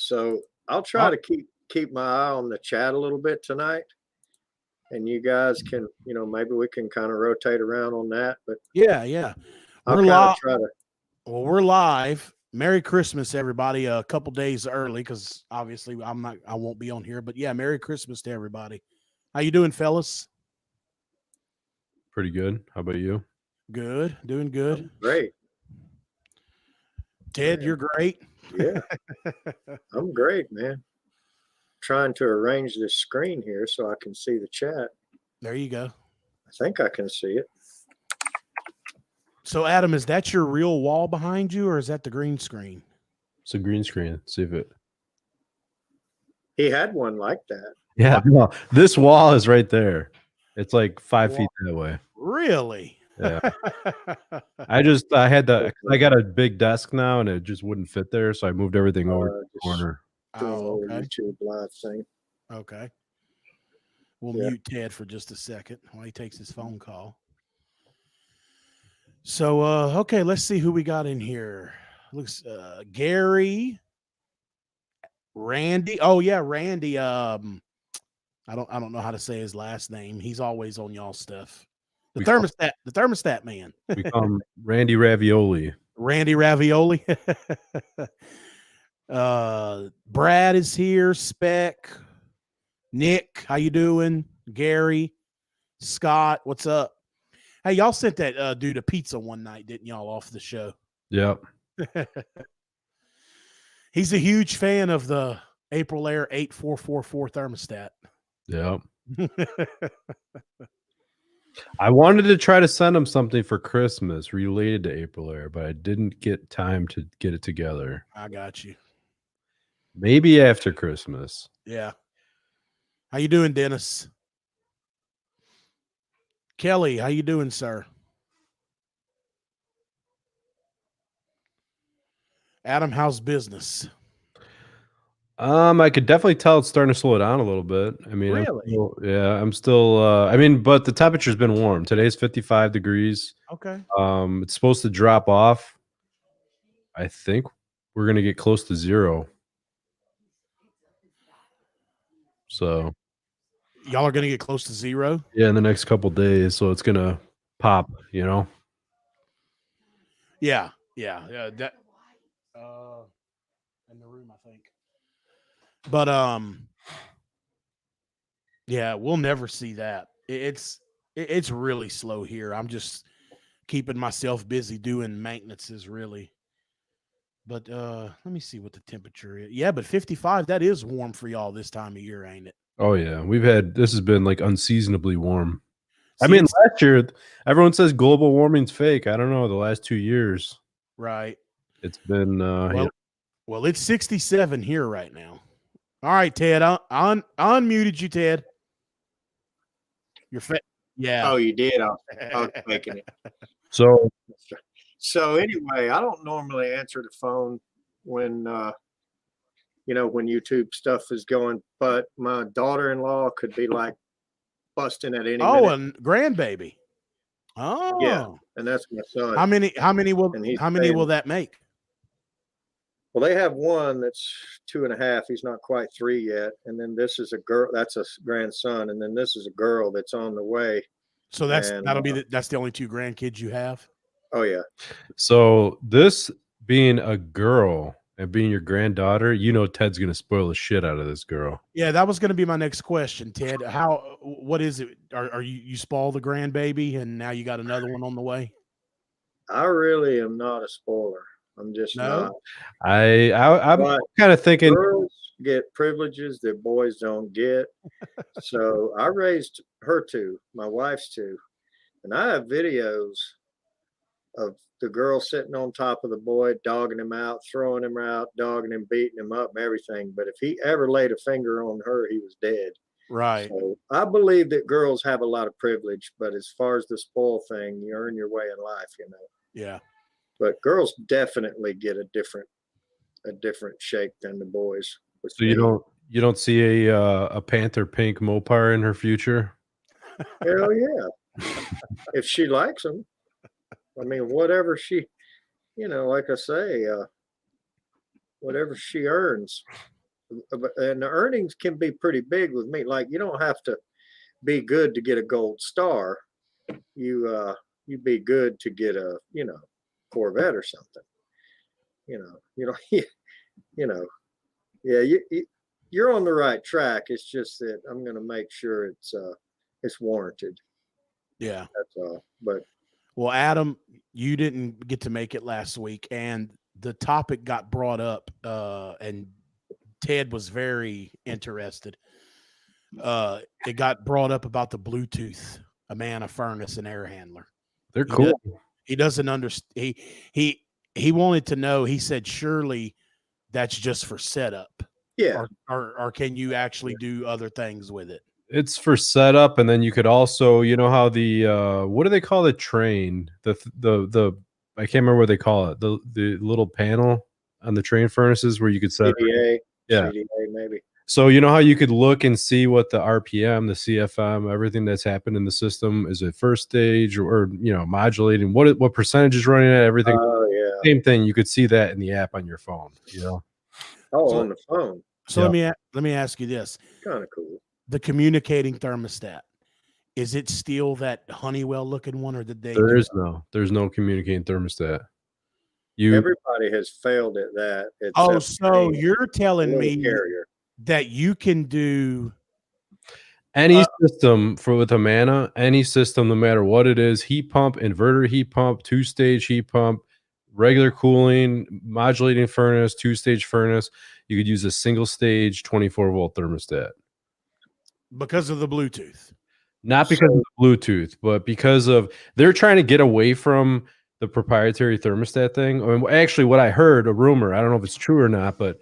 So I'll try to keep my eye on the chat a little bit tonight. And you guys can, maybe we can kind of rotate around on that. But yeah. I'll kind of try to. Well, we're live. Merry Christmas, everybody. A couple days early because obviously I won't be on here. But yeah, Merry Christmas to everybody. How you doing, fellas? Pretty good. How about you? Good. Doing good. I'm great. Ted, you're great. Yeah. I'm great, man. Trying to arrange this screen here so I can see the chat. There you go. I think I can see it. So, Adam, is that your real wall behind you, or is that the green screen? It's a green screen. See if it. He had one like that. Yeah, no, this wall is right there. It's like 5 feet that way. Really? Yeah. I got a big desk now, and it just wouldn't fit there, so I moved everything over to the corner. Oh, okay. YouTube live thing. Okay. We'll mute Ted for just a second while he takes his phone call. So, okay, let's see who we got in here. Looks Gary, Randy. Oh yeah, Randy. I don't know how to say his last name. He's always on y'all stuff. The thermostat man. We call him Randy Ravioli. Randy Ravioli. Brad is here. Spec. Nick, how you doing? Gary, Scott, what's up? Hey, y'all sent that dude a pizza one night, didn't y'all, off the show? Yep. He's a huge fan of the April Air 8444 thermostat. Yep. I wanted to try to send him something for Christmas related to April Air, but I didn't get time to get it together. I got you. Maybe after Christmas. Yeah. How you doing, Dennis? Kelly, how you doing, sir? Adam, how's business? I could definitely tell it's starting to slow down a little bit. I mean, really? I'm still but the temperature's been warm. Today's 55 degrees. Okay. It's supposed to drop off. I think we're going to get close to 0. So y'all are going to get close to 0? Yeah, in the next couple days. So it's going to pop, Yeah. That in the room, I think. But yeah, we'll never see that. It's really slow here. I'm just keeping myself busy doing maintenances, really. But let me see what the temperature is. Yeah, but 55, that is warm for y'all this time of year, ain't it? Oh yeah, this has been like unseasonably warm. I mean, last year everyone says global warming's fake. I don't know, the last 2 years. Right. It's been well, it's 67 here right now. All right, Ted. I unmuted you, Ted. You're yeah. Oh, you did? I was making it. So anyway, I don't normally answer the phone when when YouTube stuff is going, but my daughter-in-law could be like busting at any minute. Oh, and grandbaby. Oh, yeah, and that's my son. How many will that make? Well, they have one that's 2.5. He's not quite 3 yet. And then this is a girl. That's a grandson. And then this is a girl that's on the way. So that's the only 2 grandkids you have? Oh, yeah. So this being a girl and being your granddaughter, Ted's going to spoil the shit out of this girl. Yeah, that was going to be my next question, Ted. What is it? Are you spoil the grandbaby and now you got another one on the way? I really am not a spoiler. I'm just not. I'm kind of thinking girls get privileges that boys don't get. So I raised her 2, my wife's 2, and I have videos of the girl sitting on top of the boy, dogging him out, throwing him out, dogging him, beating him up, and everything. But if he ever laid a finger on her, he was dead. Right. So I believe that girls have a lot of privilege, but as far as the spoil thing, you earn your way in life, Yeah. But girls definitely get a different shake than the boys. So you don't see a Panther pink Mopar in her future? Hell yeah. If she likes them. I mean, whatever she, like I say, whatever she earns. and the earnings can be pretty big with me. Like, you don't have to be good to get a gold star. You be good to get a, Corvette or something. Yeah, you're on the right track. It's just that I'm going to make sure it's warranted. Yeah. That's all. But well, Adam, you didn't get to make it last week, and the topic got brought up, and Ted was very interested. It got brought up about the Bluetooth Amana furnace and air handler. They're cool. He doesn't understand. He wanted to know. He said, surely that's just for setup. Yeah. Or can you actually do other things with it? It's for setup, and then you could also, how the what do they call the Trane? The I can't remember what they call it. The little panel on the Trane furnaces where you could set CDA, yeah, CDA maybe. So you know how you could look and see what the RPM, the CFM, everything that's happened in the system is at first stage or modulating what percentage is running at everything. Oh yeah. Same thing. You could see that in the app on your phone. Oh, on the phone. So let me ask you this. Kind of cool. The communicating thermostat, is it still that Honeywell looking one, or did they? There's no communicating thermostat. Everybody has failed at that. So you're telling me Carrier. that you can do any system with Amana, any system, no matter what it is, heat pump, inverter heat pump, 2-stage heat pump, regular cooling, modulating furnace, 2-stage furnace. You could use a single stage 24-volt thermostat. Because of the Bluetooth. Not because of the Bluetooth, but because of they're trying to get away from the proprietary thermostat thing. I mean, actually, what I heard, a rumor, I don't know if it's true or not, but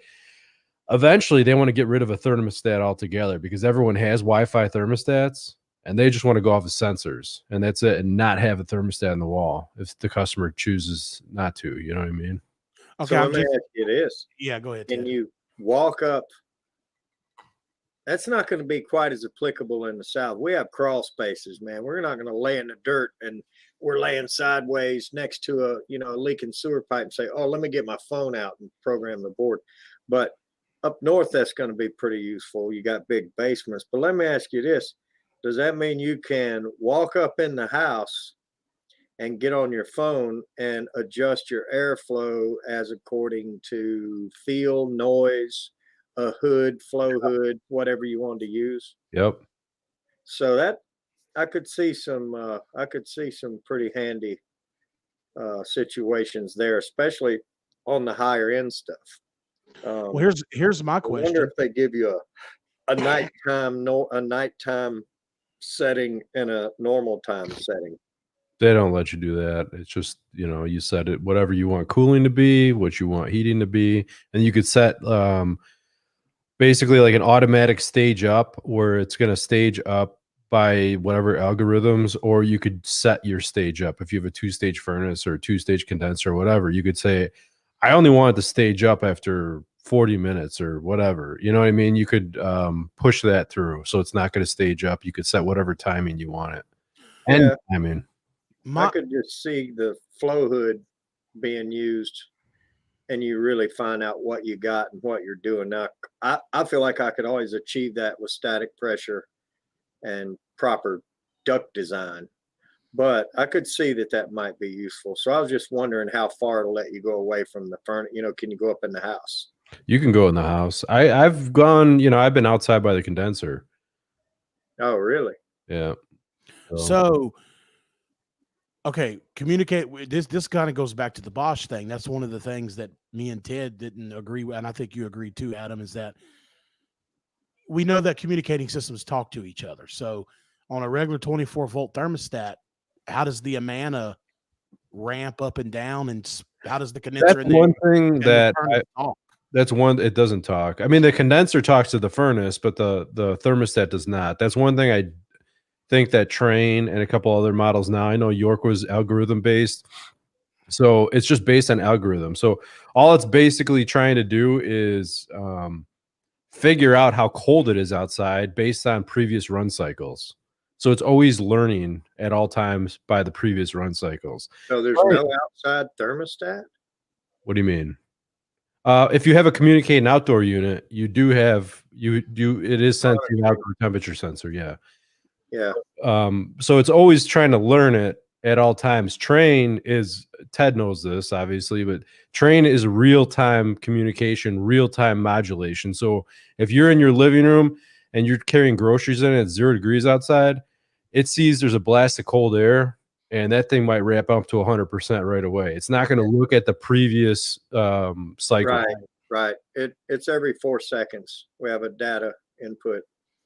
eventually they want to get rid of a thermostat altogether because everyone has Wi-Fi thermostats and they just want to go off of sensors and that's it, and not have a thermostat on the wall if the customer chooses not to. You know what I mean? Okay, so let me ask you this. Yeah, go ahead. Can you walk up? That's not going to be quite as applicable in the South. We have crawl spaces, man. We're not going to lay in the dirt and we're laying sideways next to a leaking sewer pipe and say, oh, let me get my phone out and program the board. But up north, that's going to be pretty useful. You got big basements. But let me ask you this. Does that mean you can walk up in the house and get on your phone and adjust your airflow as according to feel, noise, a hood, flow hood, whatever you want to use? Yep. So that I could see some pretty handy situations there, especially on the higher end stuff. Well, here's my question. I wonder if they give you a nighttime setting and a normal time setting. They don't let you do that. It's just, you set it whatever you want cooling to be, what you want heating to be, and you could set basically like an automatic stage up where it's going to stage up by whatever algorithms, or you could set your stage up. If you have a 2-stage furnace or a 2-stage condenser or whatever, you could say, I only want it to stage up after 40 minutes or whatever. You know what I mean? You could push that through. So it's not going to stage up. You could set whatever timing you want it. And I could just see the flow hood being used and you really find out what you got and what you're doing. Now, I feel like I could always achieve that with static pressure and proper duct design, but I could see that might be useful. So I was just wondering how far it'll let you go away from the furnace. Can you go up in the house? You can go in the house. I've gone, I've been outside by the condenser. Oh, really? Yeah. So okay, communicate. This kind of goes back to the Bosch thing. That's one of the things that me and Ted didn't agree with, and I think you agreed too, Adam, is that we know that communicating systems talk to each other. So on a regular 24-volt thermostat, how does the Amana ramp up and down, and how does the condenser? That's one thing that it doesn't talk. I mean, the condenser talks to the furnace, but the thermostat does not. That's one thing I think that Trane and a couple other models now. I know York was algorithm based, so it's just based on algorithm. So all it's basically trying to do is figure out how cold it is outside based on previous run cycles. So it's always learning at all times by the previous run cycles. So there's no outside thermostat? What do you mean? If you have a communicating outdoor unit, you do have it is sensing outdoor temperature sensor. Yeah. Yeah. So it's always trying to learn it at all times. Trane is, Ted knows this obviously, but Trane is real-time communication, real-time modulation. So if you're in your living room and you're carrying groceries in at 0 degrees outside, it sees there's a blast of cold air, and that thing might ramp up to 100% right away. It's not going to look at the previous cycle. Right. It's every 4 seconds. We have a data input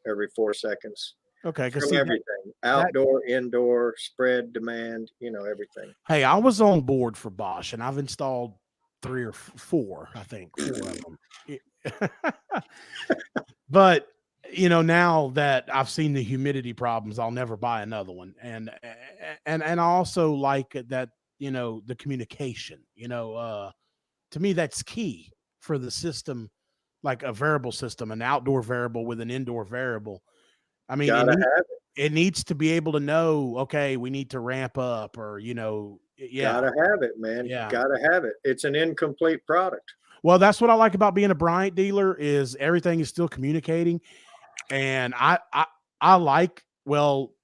every 4 seconds. Okay, From everything, outdoor, indoor, spread, demand, everything. Hey, I was on board for Bosch, and I've installed 3 or 4, I think, 4 of them. But now that I've seen the humidity problems, I'll never buy another one. And I also like that, the communication. To me, that's key for the system, like a variable system, an outdoor variable with an indoor variable. I mean, it needs to be able to know, okay, we need to ramp up, or Gotta have it, man. Yeah. Gotta have it. It's an incomplete product. Well, that's what I like about being a Bryant dealer, is everything is still communicating. And I like, well,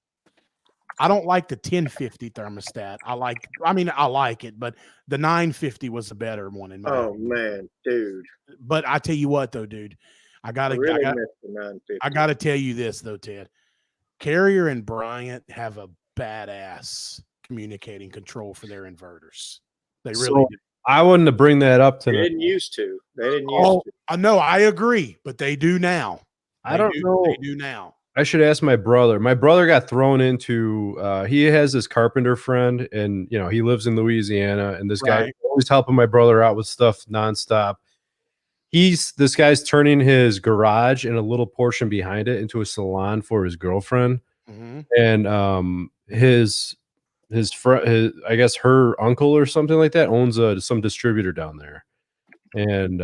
I don't like the 1050 thermostat. I like it, but the 950 was the better one in my opinion. Man, dude. But I tell you what though, dude, I gotta tell you this though, Ted. Carrier and Bryant have a badass communicating control for their inverters. They really do. I wouldn't have bring that up to They didn't used to. No, I agree, but they do now. I don't know. They do now. I should ask my brother. My brother got thrown into, he has this carpenter friend, and he lives in Louisiana, and this guy always helping my brother out with stuff nonstop. This guy's turning his garage and a little portion behind it into a salon for his girlfriend. Mm-hmm. And his friend, I guess her uncle or something like that, owns some distributor down there. And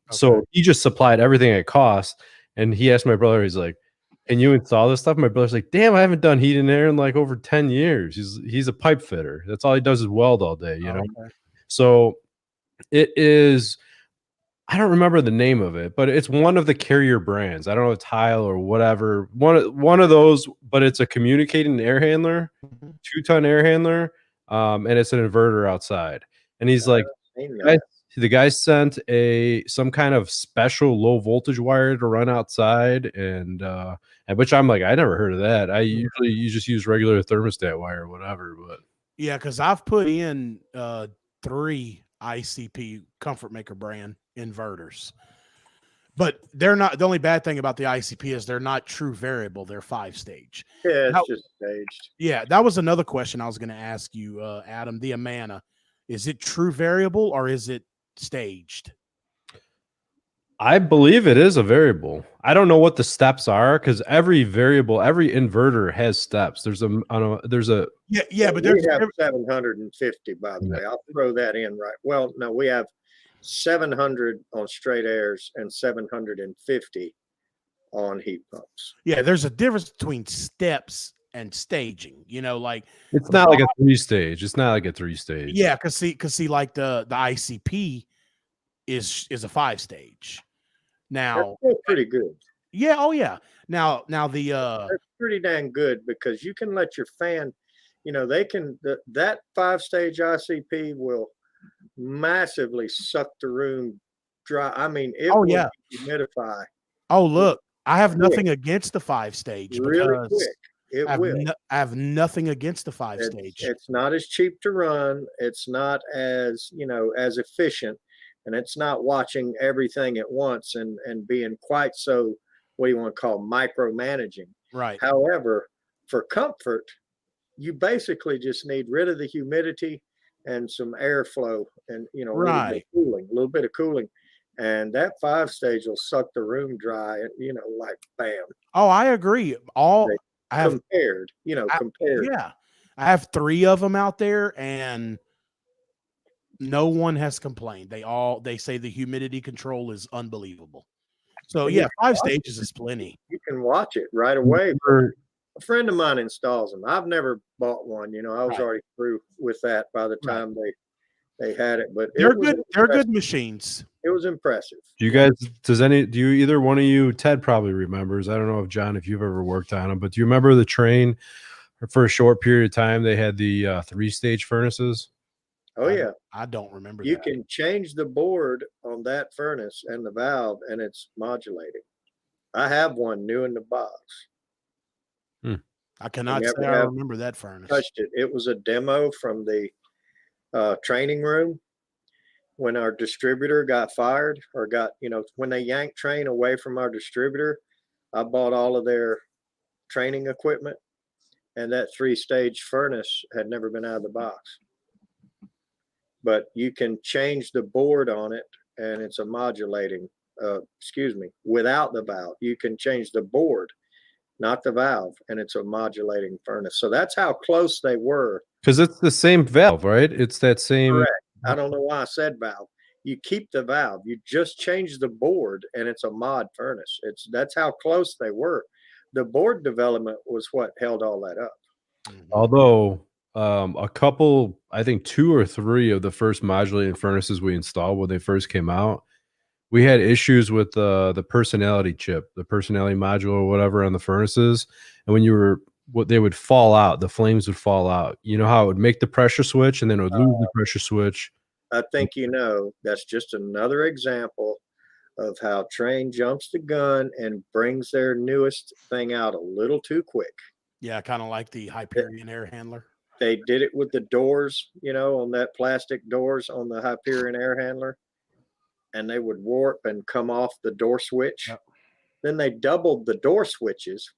so he just supplied everything at cost. And he asked my brother, he's like, "Can you install this stuff?" My brother's like, "Damn, I haven't done heat and air in like over 10 years. He's a pipe fitter. That's all he does is weld all day, you know?" Okay. So it is, I don't remember the name of it, but it's one of the Carrier brands. I don't know, Tile or whatever. One of those, but it's a communicating air handler, 2-ton air handler, and it's an inverter outside. And he's like, the guy sent some kind of special low voltage wire to run outside, and which I'm like, I never heard of that. You just use regular thermostat wire or whatever. But yeah, because I've put in 3 ICP Comfort Maker brand inverters, but they're not. The only bad thing about the ICP is they're not true variable. They're 5-stage. Yeah, it's just staged. Yeah, that was another question I was going to ask you, Adam. The Amana, is it true variable or is it staged? I believe it is a variable. I don't know what the steps are, because every inverter has steps. There's a but we have 750, by the way. I'll throw that in right. Well, no, we have 700 on straight airs and 750 on heat pumps. Yeah, there's a difference between steps and staging. Like it's not like a 3-stage. It's not like a 3-stage. Yeah, because see, like the ICP is a 5-stage. Now that's pretty good. Yeah. Oh yeah. Now the that's pretty dang good, because you can let your fan, that 5-stage ICP will massively suck the room dry. I mean, it will humidify. Oh, look, I have nothing against the 5-stage. Really quick. I have nothing against the 5-stage. It's not as cheap to run. It's not as, as efficient, and it's not watching everything at once and being quite so, what do you want to call, micromanaging. Right. However, for comfort, you basically just need rid of the humidity and some airflow, and a little bit of cooling, and that 5-stage will suck the room dry, like bam. Oh, I agree. Compared. Yeah, I have 3 of them out there, and no one has complained. They say the humidity control is unbelievable. So yeah, 5 stages is plenty. You can watch it right away. A friend of mine installs them. I've never bought one. I was already through with that by the time They had it, but They're it was good. They're impressive. good machines. It was impressive. Do you guys, do you, either one of you, Ted probably remembers, I don't know if John, if you've ever worked on them, but do you remember the Trane for a short period of time? They had the 3-stage furnaces. Oh yeah. I don't remember You that. can change the board on that furnace and the valve, and it's modulating. I have one new in the box. I cannot say I remember that furnace. Touched it. It was a demo from the training room when our distributor got fired, or got, when they yanked Trane away from our distributor. I bought all of their training equipment, and that 3-stage furnace had never been out of the box. But you can change the board on it, and it's a modulating, without the valve. You can change the board, not the valve, and it's a modulating furnace. So that's how close they were. Because it's the same valve, right? It's that same. Correct. I don't know why I said valve. You keep the valve. You just change the board, and it's a mod furnace. That's how close they were. The board development was what held all that up. Although a couple, I think 2 or 3 of the first modulating furnaces we installed when they first came out, we had issues with the personality chip, the personality module or whatever on the furnaces. And when they would fall out, the flames would fall out. You know how it would make the pressure switch and then it would lose the pressure switch. I think that's just another example of how Trane jumps the gun and brings their newest thing out a little too quick. Yeah, kind of like the Hyperion air handler. They did it with the doors, on that plastic doors on the Hyperion air handler, and they would warp and come off the door switch. Yep. Then they doubled the door switches.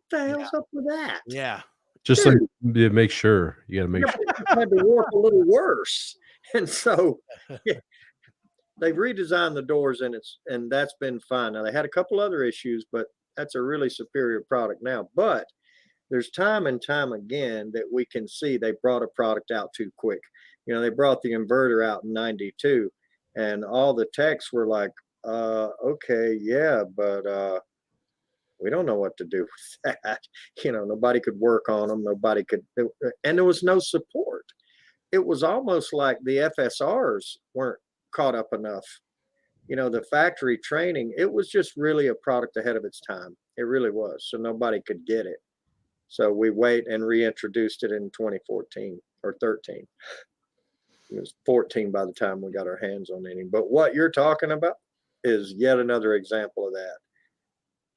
What the hell's up with that? Yeah. Just like you make sure. You got to make sure. Had to warp a little worse. And so they've redesigned the doors, and that's been fine. Now, they had a couple other issues, but that's a really superior product now. But there's time and time again that we can see they brought a product out too quick. They brought the inverter out in 92, and all the techs were like, okay, yeah, but we don't know what to do with that. Nobody could work on them. Nobody could, and there was no support. It was almost like the FSRs weren't caught up enough. The factory training, it was just really a product ahead of its time. It really was. So nobody could get it. So we wait and reintroduced it in 2014 or 13. It was 14 by the time we got our hands on any. But what you're talking about is yet another example of that.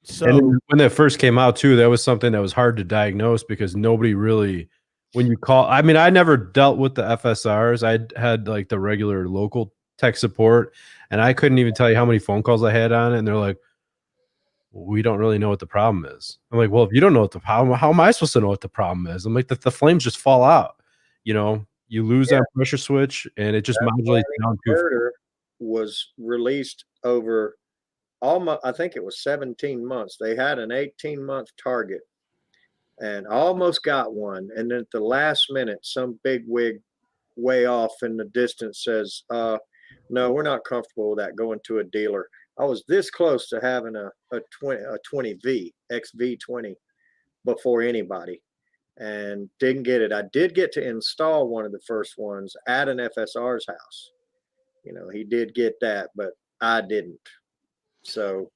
So and when that first came out too, that was something that was hard to diagnose because nobody really, when you call, I mean, I never dealt with the FSRs. I had like the regular local tech support, and I couldn't even tell you how many phone calls I had on it. And they're like, we don't really know what the problem is. I'm like, well, if you don't know what the problem, how am I supposed to know what the problem is? I'm like, the flames just fall out. You lose that pressure switch, and it just modulates down to. Was released over almost, I think it was 17 months. They had an 18-month target, and almost got one. And then at the last minute, some big wig way off in the distance says, "No, we're not comfortable with that. Going to a dealer." I was this close to having a 20V XV20 before anybody, and didn't get it. I did get to install one of the first ones at an FSR's house. He did get that, but I didn't. So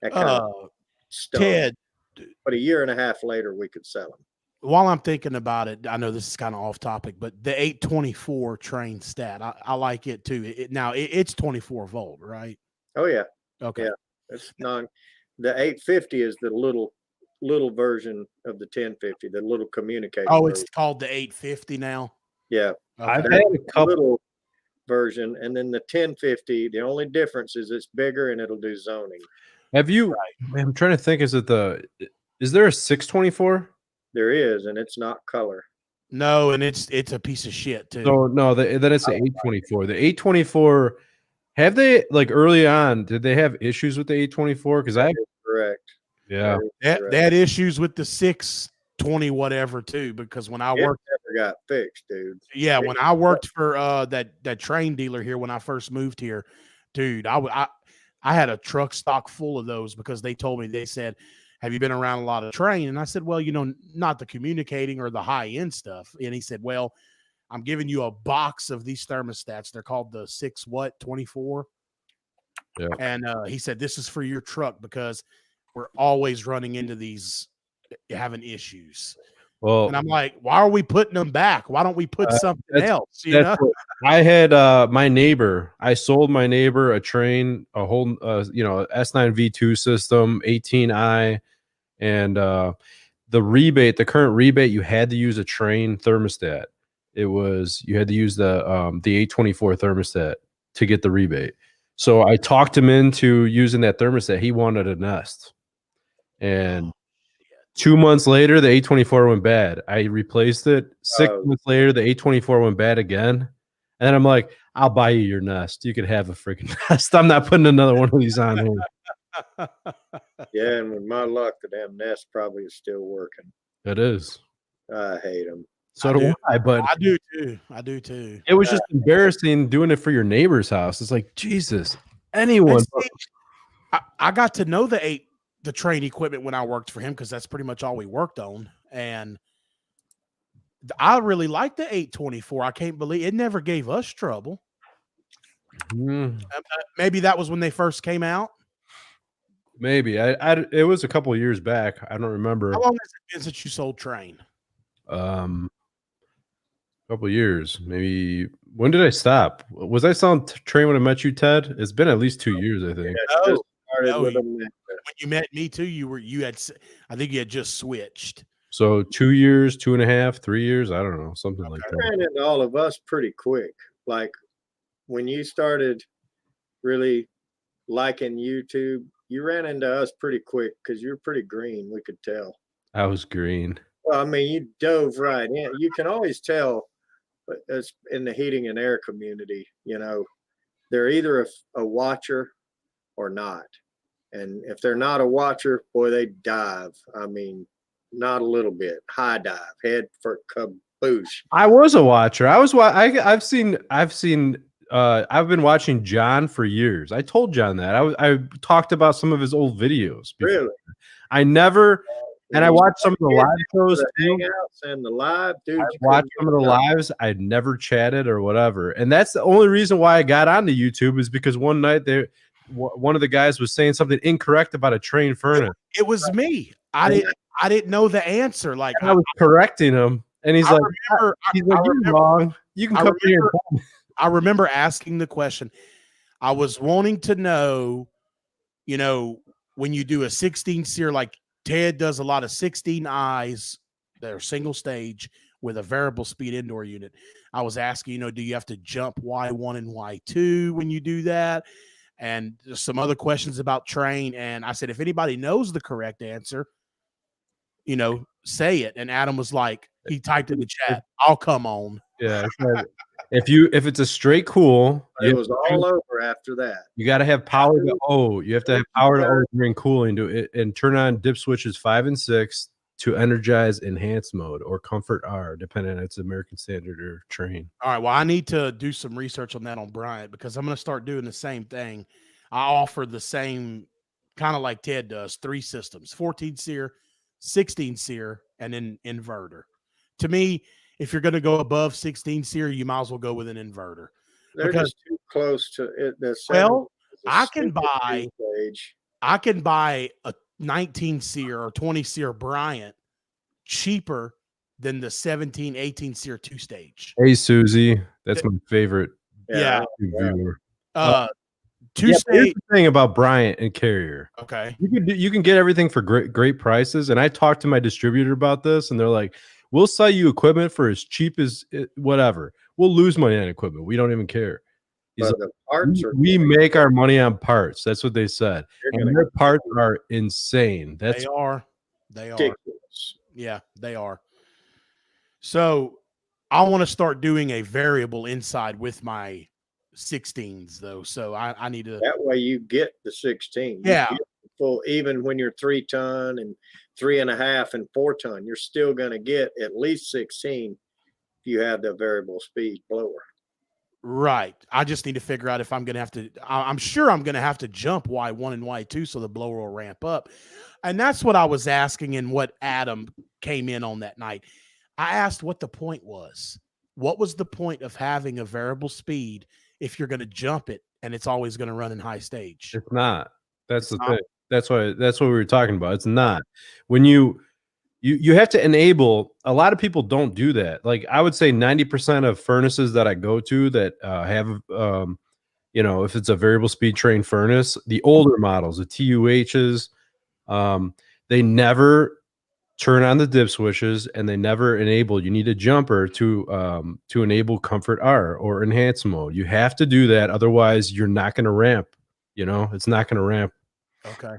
that kind of stung. Ted, but a year and a half later, we could sell them. While I'm thinking about it, I know this is kind of off topic, but the 824 Trane stat, I like it too. It's 24 volt, right? Oh yeah. Okay. Yeah. It's the 850 is the little version of the 1050, the little communicator. Oh, it's called the 850 now. Yeah. Okay. I've had a couple version, and then the 1050, the only difference is it's bigger and it'll do zoning. Have you I'm trying to think, is there a 624? There is, and it's not color. No, and it's a piece of shit too. So no, then it's the 824. The 824, have they, like, early on, did they have issues with the 824? Because correct. Yeah. They had issues with the 620 whatever too, because when I worked, never got fixed, dude. Yeah, when I worked for that Trane dealer here when I first moved here, dude, I had a truck stock full of those because they told me, they said, "Have you been around a lot of Trane?" And I said, "Well, not the communicating or the high end stuff." And he said, "Well, I'm giving you a box of these thermostats. They're called the 6-watt-24. Yeah. And he said, this is for your truck because we're always running into these having issues. Well, And I'm like, why are we putting them back? Why don't we put something else? You know? I had my neighbor. I sold my neighbor a Trane, a whole S9 V2 system, 18i, and the current rebate, you had to use a Trane thermostat. You had to use the 824 thermostat to get the rebate. So I talked him into using that thermostat. He wanted a Nest, and 2 months later, the 824 went bad. I replaced it. 6 months later, the 824 went bad again. And I'm like, I'll buy you your Nest. You could have a freaking Nest. I'm not putting another one of these on here. Yeah, and with my luck, the damn Nest probably is still working. It is. I hate them. So do I, but I do too. I do too. It was just embarrassing doing it for your neighbor's house. It's like, Jesus, anyone. See, I got to know the Trane equipment when I worked for him because that's pretty much all we worked on. And I really like the 824. I can't believe it never gave us trouble. Maybe that was when they first came out. Maybe it was a couple of years back. I don't remember. How long has it been since you sold Trane? Couple of years, maybe. When did I stop? Was I selling Trane when I met you, Ted? It's been at least 2 years, I think. When you met me too, I think you had just switched. So 2 years, 2.5, 3 years. I don't know, something like that. Ran into all of us pretty quick. Like when you started really liking YouTube, you ran into us pretty quick because you're pretty green. We could tell. I was green. Well, I mean, you dove right in. You can always tell, but it's in the heating and air community, they're either a watcher or not. And if they're not a watcher, boy, they dive. I mean, not a little bit. High dive, head for caboose. I was a watcher. I've been watching John for years. I told John that. I talked about some of his old videos before. Really? I never and I watched some of the live shows too. Hangouts and the live, dude. I watched some of the lives. I'd never chatted or whatever, and that's the only reason why I got onto YouTube is because one night one of the guys was saying something incorrect about a Trane furnace. It was me. I didn't know the answer. Like I was correcting him, and he's like, "You're wrong. You can come here." I remember asking the question. I was wanting to know, when you do a 16 SEER, like Ted does a lot of 16 eyes that are single stage with a variable speed indoor unit. I was asking, do you have to jump Y1 and Y2 when you do that? And some other questions about Trane. And I said, if anybody knows the correct answer, say it. And Adam was like, he typed in the chat, I'll come on. Yeah. If it's a straight cool, it was all over after that. You got to have power to O. You have to have power to O during cooling to it, and turn on dip switches 5 and 6 to energize enhanced mode or comfort R, depending on it's American Standard or Trane. All right. Well, I need to do some research on that on Bryant because I'm going to start doing the same thing. I offer the same kind of like Ted does, 3 systems: 14 SEER, 16 SEER, and an inverter. To me, if you're going to go above 16 SEER, you might as well go with an inverter. They're just too close to it. I can buy a 19 SEER or 20 SEER Bryant cheaper than the 17, 18 SEER 2-stage. Hey, Susie, that's my favorite. Yeah. Viewer. 2-stage. Here's the thing about Bryant and Carrier. Okay. You can get everything for great prices. And I talked to my distributor about this, and they're like, we'll sell you equipment for as cheap as whatever. We'll lose money on equipment. We don't even care. Like, the parts we make our money on parts. That's what they said. And their parts are insane. They are. Ridiculous. Yeah, they are. So I want to start doing a variable inside with my 16s though. So I need to. That way you get the 16. Yeah. Full, even when you're 3 ton and 3.5 and 4 ton, you're still going to get at least 16 if you have the variable speed blower. Right. I just need to figure out if I'm going to have to, I'm sure I'm going to have to jump Y1 and Y2 so the blower will ramp up. And that's what I was asking and what Adam came in on that night. I asked what the point was. what was the point of having a variable speed if you're going to jump it and it's always going to run in high stage? It's not. That's It's the not? thing. That's what we were talking about. It's not. When you have to enable. A lot of people don't do that. Like I would say 90% of furnaces that I go to that have if it's a variable speed Trane furnace, the older models, the TUHs, they never turn on the dip switches and they never enable. You need a jumper to enable comfort R or enhance mode. You have to do that, otherwise you're not going to ramp. It's not going to ramp. Okay.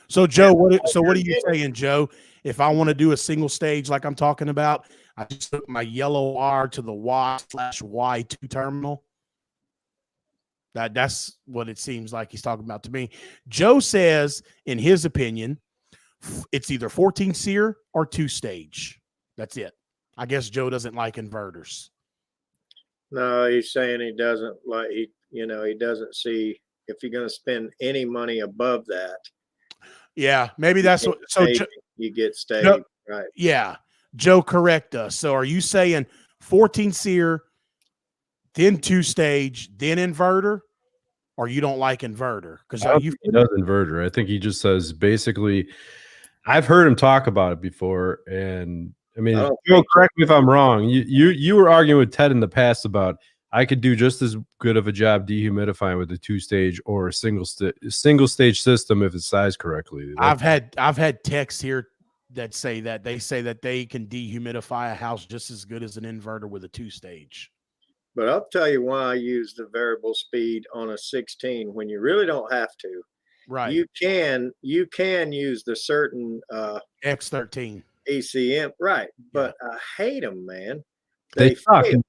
So Joe, what are you saying, Joe? If I want to do a single stage like I'm talking about, I just hook my yellow R to the Y/Y2 terminal. That's what it seems like he's talking about to me. Joe says, in his opinion, it's either 14 SEER or 2-stage. That's it. I guess Joe doesn't like inverters. No, he's saying he doesn't like, he doesn't see if you're going to spend any money above that. Yeah, maybe that's what. So you get stayed, right? Yeah, Joe, correct us. So are you saying 14 SEER, then 2-stage, then inverter, or you don't like inverter? Because he does inverter. I think he just says basically. I've heard him talk about it before, and I mean, correct me if I'm wrong. You were arguing with Ted in the past about I could do just as good of a job dehumidifying with a 2-stage or a single stage system if it's sized correctly. I've had texts here that say that they can dehumidify a house just as good as an inverter with a 2-stage. But I'll tell you why I use the variable speed on a 16 when you really don't have to. Right. You can use the certain X13 ECM, right? But I hate them, man. They fail.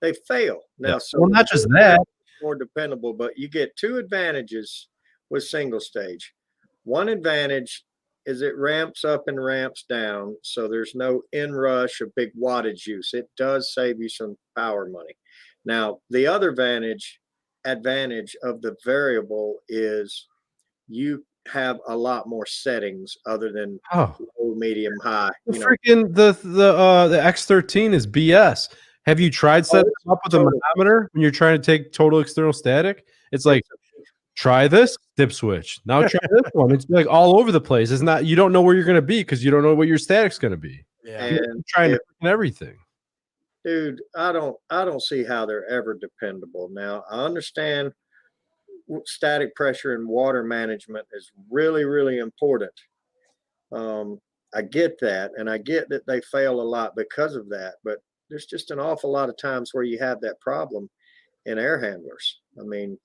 They fail. Now, so well, not just that, more dependable, but you get two advantages with single stage. One advantage is it ramps up and ramps down, so there's no inrush of big wattage use. It does save you some power money. Now, the other advantage of the variable is you have a lot more settings other than low, medium, high. Freaking the X13 is BS. Have you tried setting up with a manometer when you're trying to take total external static? It's like, try this dip switch. Now try this one. It's like all over the place. It's not. You don't know where you're going to be because you don't know what your static's going to be. Yeah, and trying to everything. Dude, I don't see how they're ever dependable. Now I understand static pressure and water management is really, really important. I get that, and I get that they fail a lot because of that, but there's just an awful lot of times where you have that problem in air handlers. I mean,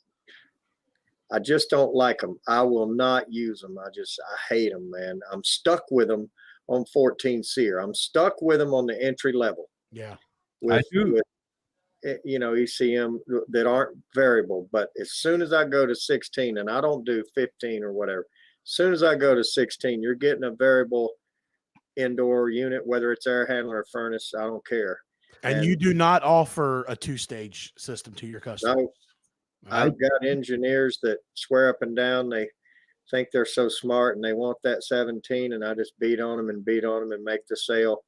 I just don't like them. I will not use them. I hate them, man. I'm stuck with them on 14 SEER. I'm stuck with them on the entry level. Yeah. With ECM that aren't variable. But as soon as I go to 16, and I don't do 15 or whatever, as soon as I go to 16, you're getting a variable indoor unit, whether it's air handler or furnace, I don't care. And you do not offer a 2-stage system to your customers? No. I've got engineers that swear up and down they think they're so smart and they want that 17, and I just beat on them and make the sale.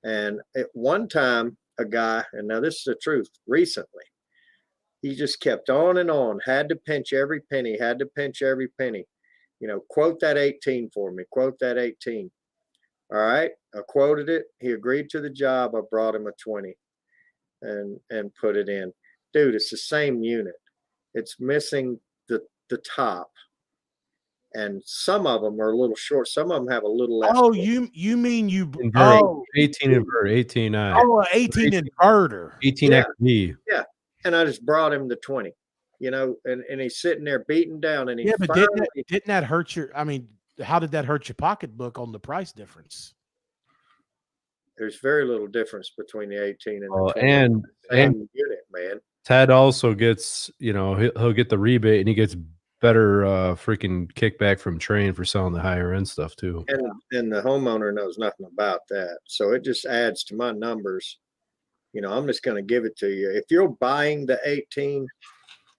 And at one time, a guy, and now this is the truth, recently, he just kept on and on, had to pinch every penny, quote that 18 for me, quote that 18. All right, I quoted it. He agreed to the job. I brought him a 20 and put it in. Dude, it's the same unit. It's missing the top. And some of them are a little short. Some of them have a little less. Oh, you mean you invert, 18 inverter, 18 I. Oh, 18 inverter. 18 XV. Yeah. And I just brought him the 20. And he's sitting there beating down, and but didn't that hurt how did that hurt your pocketbook on the price difference? There's very little difference between the 18 and the 20. And unit, man. Ted also gets, he'll get the rebate, and he gets better freaking kickback from Trane for selling the higher end stuff too. And the homeowner knows nothing about that. So it just adds to my numbers. I'm just going to give it to you. If you're buying the 18,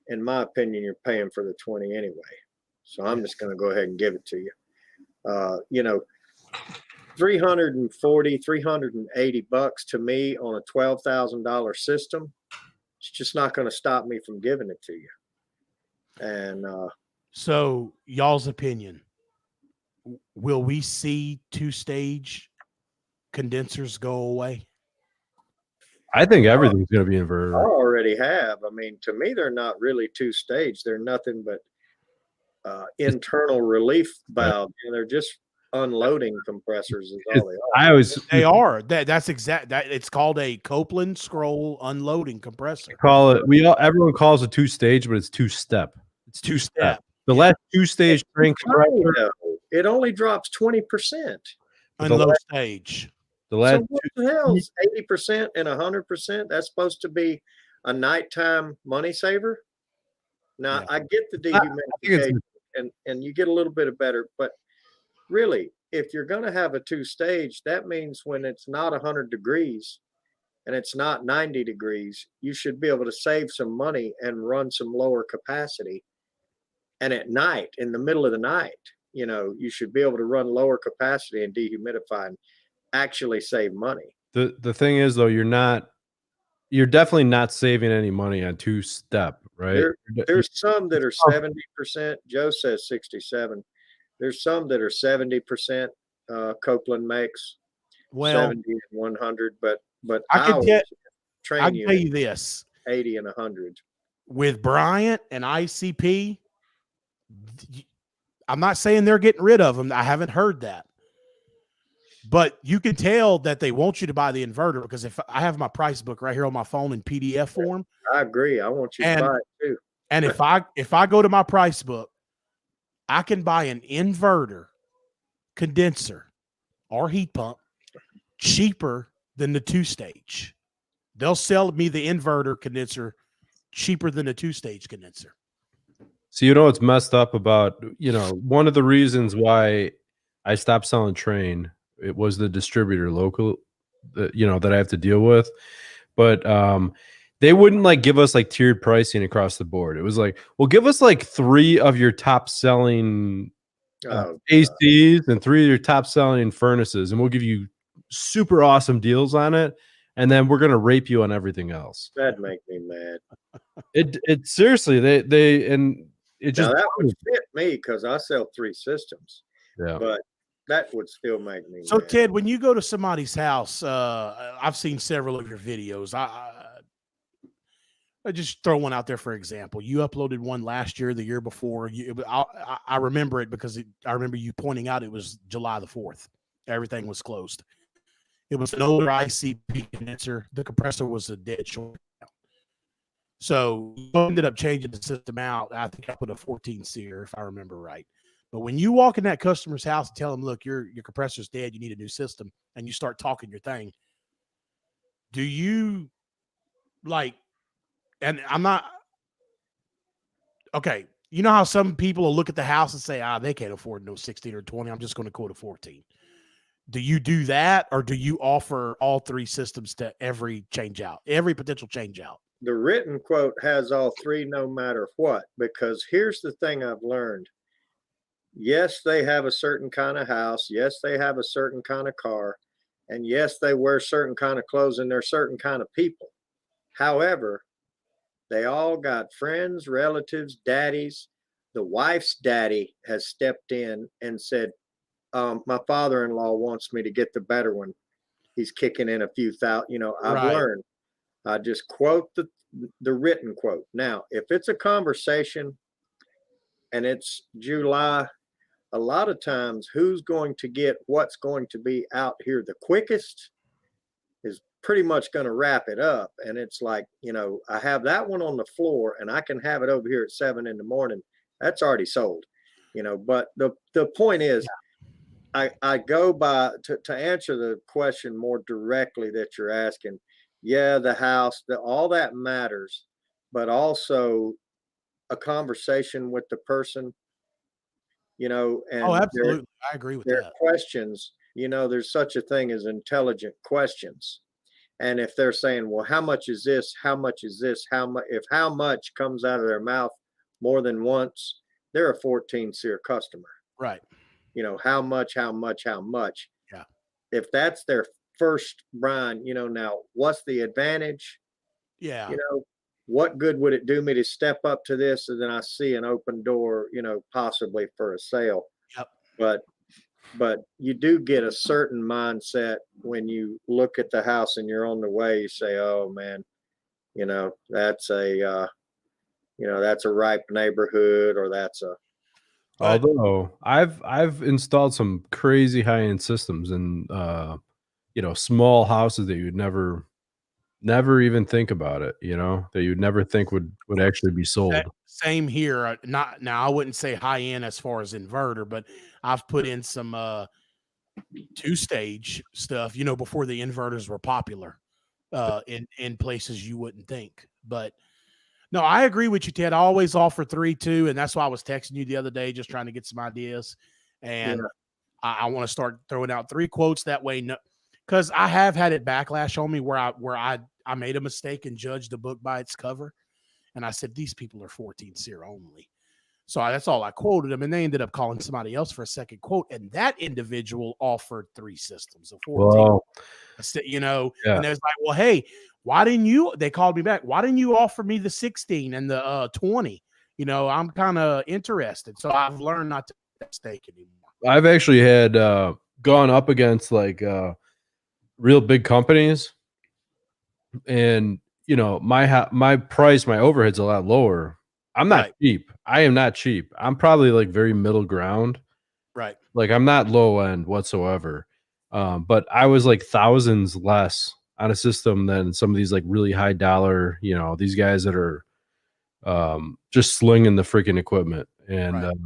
in my opinion, you're paying for the 20 anyway. So I'm just going to go ahead and give it to you. $340, $380 to me on a $12,000 system. It's just not going to stop me from giving it to you. And so y'all's opinion, will we see 2-stage condensers go away? I think everything's going to be I inverter. already have. I mean, to me, they're not really 2-stage. They're nothing but internal relief valve. And they're just unloading compressors is all they are. I always They are. That's exact. That it's called a Copeland scroll unloading compressor. call it. Everyone calls it 2-stage, but it's 2-step. It's 2-step. The last 2-stage Trane compressor. It only drops 20%. On low stage. The last So what the hell is 80% and 100%? That's supposed to be a nighttime money saver. Now, Yeah. I get the dehumidification and you get a little bit of better, but really, if you're going to have a 2-stage, that means when it's not 100 degrees and it's not 90 degrees, you should be able to save some money and run some lower capacity. And at night, in the middle of the night, you should be able to run lower capacity and dehumidify and actually save money. The thing is, though, you're definitely not saving any money on 2-step, right? There's some that are 70%. Joe says 67. There's some that are 70%. Copeland makes 70 and 100, but I can tell you you this: 80 and 100 with Bryant and ICP. I'm not saying they're getting rid of them. I haven't heard that. But you can tell that they want you to buy the inverter, because if I have my price book right here on my phone in PDF form. I agree. I want you to buy it too. And if I go to my price book, I can buy an inverter, condenser, or heat pump cheaper than the 2-stage. They'll sell me the inverter condenser cheaper than a 2-stage condenser. So what's messed up about, one of the reasons why I stopped selling Trane, it was the distributor local that I have to deal with. But they wouldn't give us tiered pricing across the board. It was well, give us 3 of your top selling ACs and 3 of your top selling furnaces, and we'll give you super awesome deals on it. And then we're going to rape you on everything else. That'd make me mad. It seriously, it just, now, that would fit me because I sell 3 systems. Yeah. But that would still make me So mad. Ted, when you go to somebody's house, I've seen several of your videos. I just throw one out there for example. You uploaded one last year, the year before. I remember it because I remember you pointing out it was July the 4th. Everything was closed. It was an older ICP condenser. The compressor was a dead short. So you ended up changing the system out. I think I put a 14 SEER, if I remember right. But when you walk in that customer's house and tell them, look, your compressor's dead, you need a new system, and you start talking your thing, do you and I'm not, okay, you know how some people will look at the house and say, they can't afford no 16 or 20. I'm just going to quote a 14. Do you do that, or do you offer all 3 systems to every potential change out? The written quote has all 3 no matter what, because here's the thing I've learned. Yes, they have a certain kind of house. Yes, they have a certain kind of car. And yes, they wear certain kind of clothes and they're certain kind of people. However, they all got friends, relatives, daddies. The wife's daddy has stepped in and said, my father-in-law wants me to get the better one. He's kicking in a few thousand, I've learned. I just quote the written quote. Now, if it's a conversation and it's July, a lot of times who's going to get what's going to be out here the quickest is pretty much going to wrap it up. And it's I have that one on the floor and I can have it over here at 7 in the morning. That's already sold, but the point is, I go by to answer the question more directly that you're asking. Yeah, the house, all that matters, but also a conversation with the person, and absolutely. I agree with their that. questions, there's such a thing as intelligent questions. And if they're saying, well, how much is this? How much is this? If how much comes out of their mouth more than once, they're a 14 SEER customer. Right. How much? Yeah. if that's their first brine, now what's the advantage? Yeah. What good would it do me to step up to this and then I see an open door, possibly for a sale? Yep. But you do get a certain mindset when you look at the house and you're on the way. You say, "Oh man, that's that's a ripe neighborhood, or that's a." But Although I've installed some crazy high end systems in small houses that you'd never even think about it, that you'd never think would actually be sold. same here. Not now, I wouldn't say high end as far as inverter, but I've put in some 2-stage stuff, before the inverters were popular, in places you wouldn't think. But no, I agree with you, Ted. I always offer 3 too, and that's why I was texting you the other day, just trying to get some ideas. And Yeah. I want to start throwing out 3 quotes that way, because I have had it backlash on me where I made a mistake and judged the book by its cover, and I said these people are 14 SEER only. So that's all I quoted them, and they ended up calling somebody else for a second quote, and that individual offered 3 systems of 14. Well, yeah. And they was like, "Well, hey, why didn't you?" They called me back. "Why didn't you offer me the 16 and the 20? I'm kind of interested." So I've learned not to make that mistake anymore. I've actually had gone up against like real big companies, and my price, my overhead's a lot lower. I'm not Right. cheap. I am not cheap. I'm probably like very middle ground. Right. Like I'm not low end whatsoever. But I was like thousands less on a system than some of these like really high dollar, these guys that are just slinging the freaking equipment. And Right.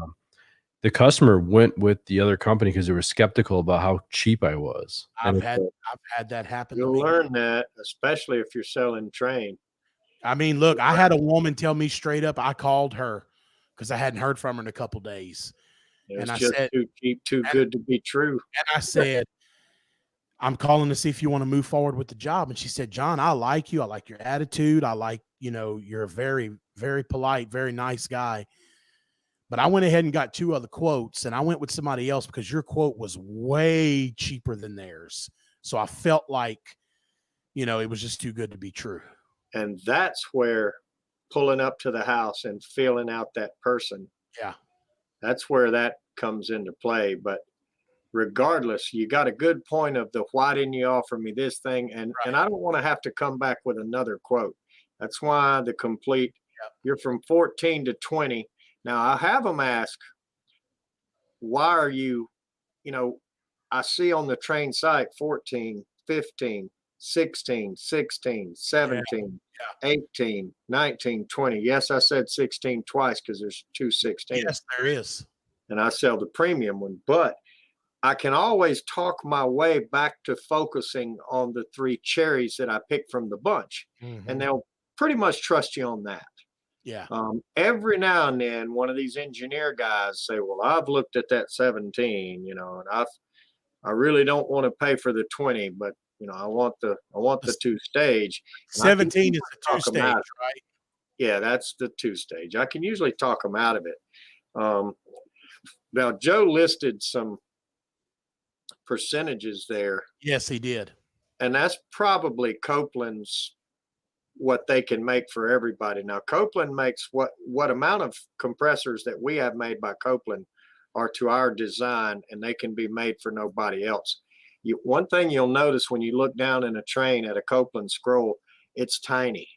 the customer went with the other company because they were skeptical about how cheap I was. I've And had that happen to You'll me. learn that, especially if you're selling Trane. I mean, look, I had a woman tell me straight up. I called her because I hadn't heard from her in a couple days, and It's I just said, too cheap, too and, good to be true. and I said, "I'm calling to see if you want to move forward with the job." And she said, "John, I like you. I like your attitude. I like, you're a very, very polite, very nice guy." But I went ahead and got 2 other quotes, and I went with somebody else because your quote was way cheaper than theirs. So I felt like, it was just too good to be true. And that's where pulling up to the house and feeling out that person, Yeah. that's where that comes into play. But regardless, you got a good point of the why didn't you offer me this thing? And I don't want to have to come back with another quote. That's why the complete, you're from 14 to 20. Now I have them ask, why are you, I see on the Trane site 14, 15, 16, 16, Yeah. 17, 18, 19, 20. Yes, I said 16 twice because there's 2 16. Yes, there is. And I sell the premium one, but I can always talk my way back to focusing on the 3 cherries that I picked from the bunch. Mhm. And they'll pretty much trust you on that. Yeah. Every now and then, one of these engineer guys say, "Well, I've looked at that 17, and I really don't want to pay for the 20, but I want the 2-stage." And I can 17 is usually the talk 'em two-stage, out. right? Yeah, that's the 2-stage. I can usually talk them out of it. Now, Joe listed some percentages there, Yes, he did. and that's probably Copeland's what they can make for everybody. Now, Copeland makes what amount of compressors that we have made by Copeland are to our design, and they can be made for nobody else. One thing you'll notice when you look down in a Trane at a Copeland scroll, it's tiny.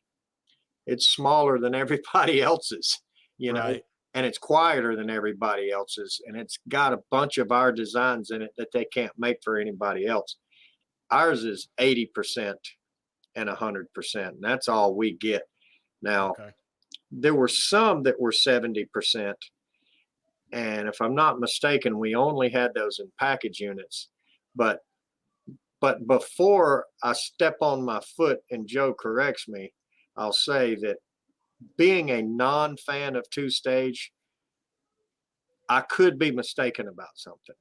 It's smaller than everybody else's, Right. and it's quieter than everybody else's, and it's got a bunch of our designs in it that they can't make for anybody else. Ours is 80% and 100%, and that's all we get. Now, Okay. there were some that were 70%, and if I'm not mistaken, we only had those in package units. But before I step on my foot and Joe corrects me, I'll say that being a non-fan of 2-stage, I could be mistaken about something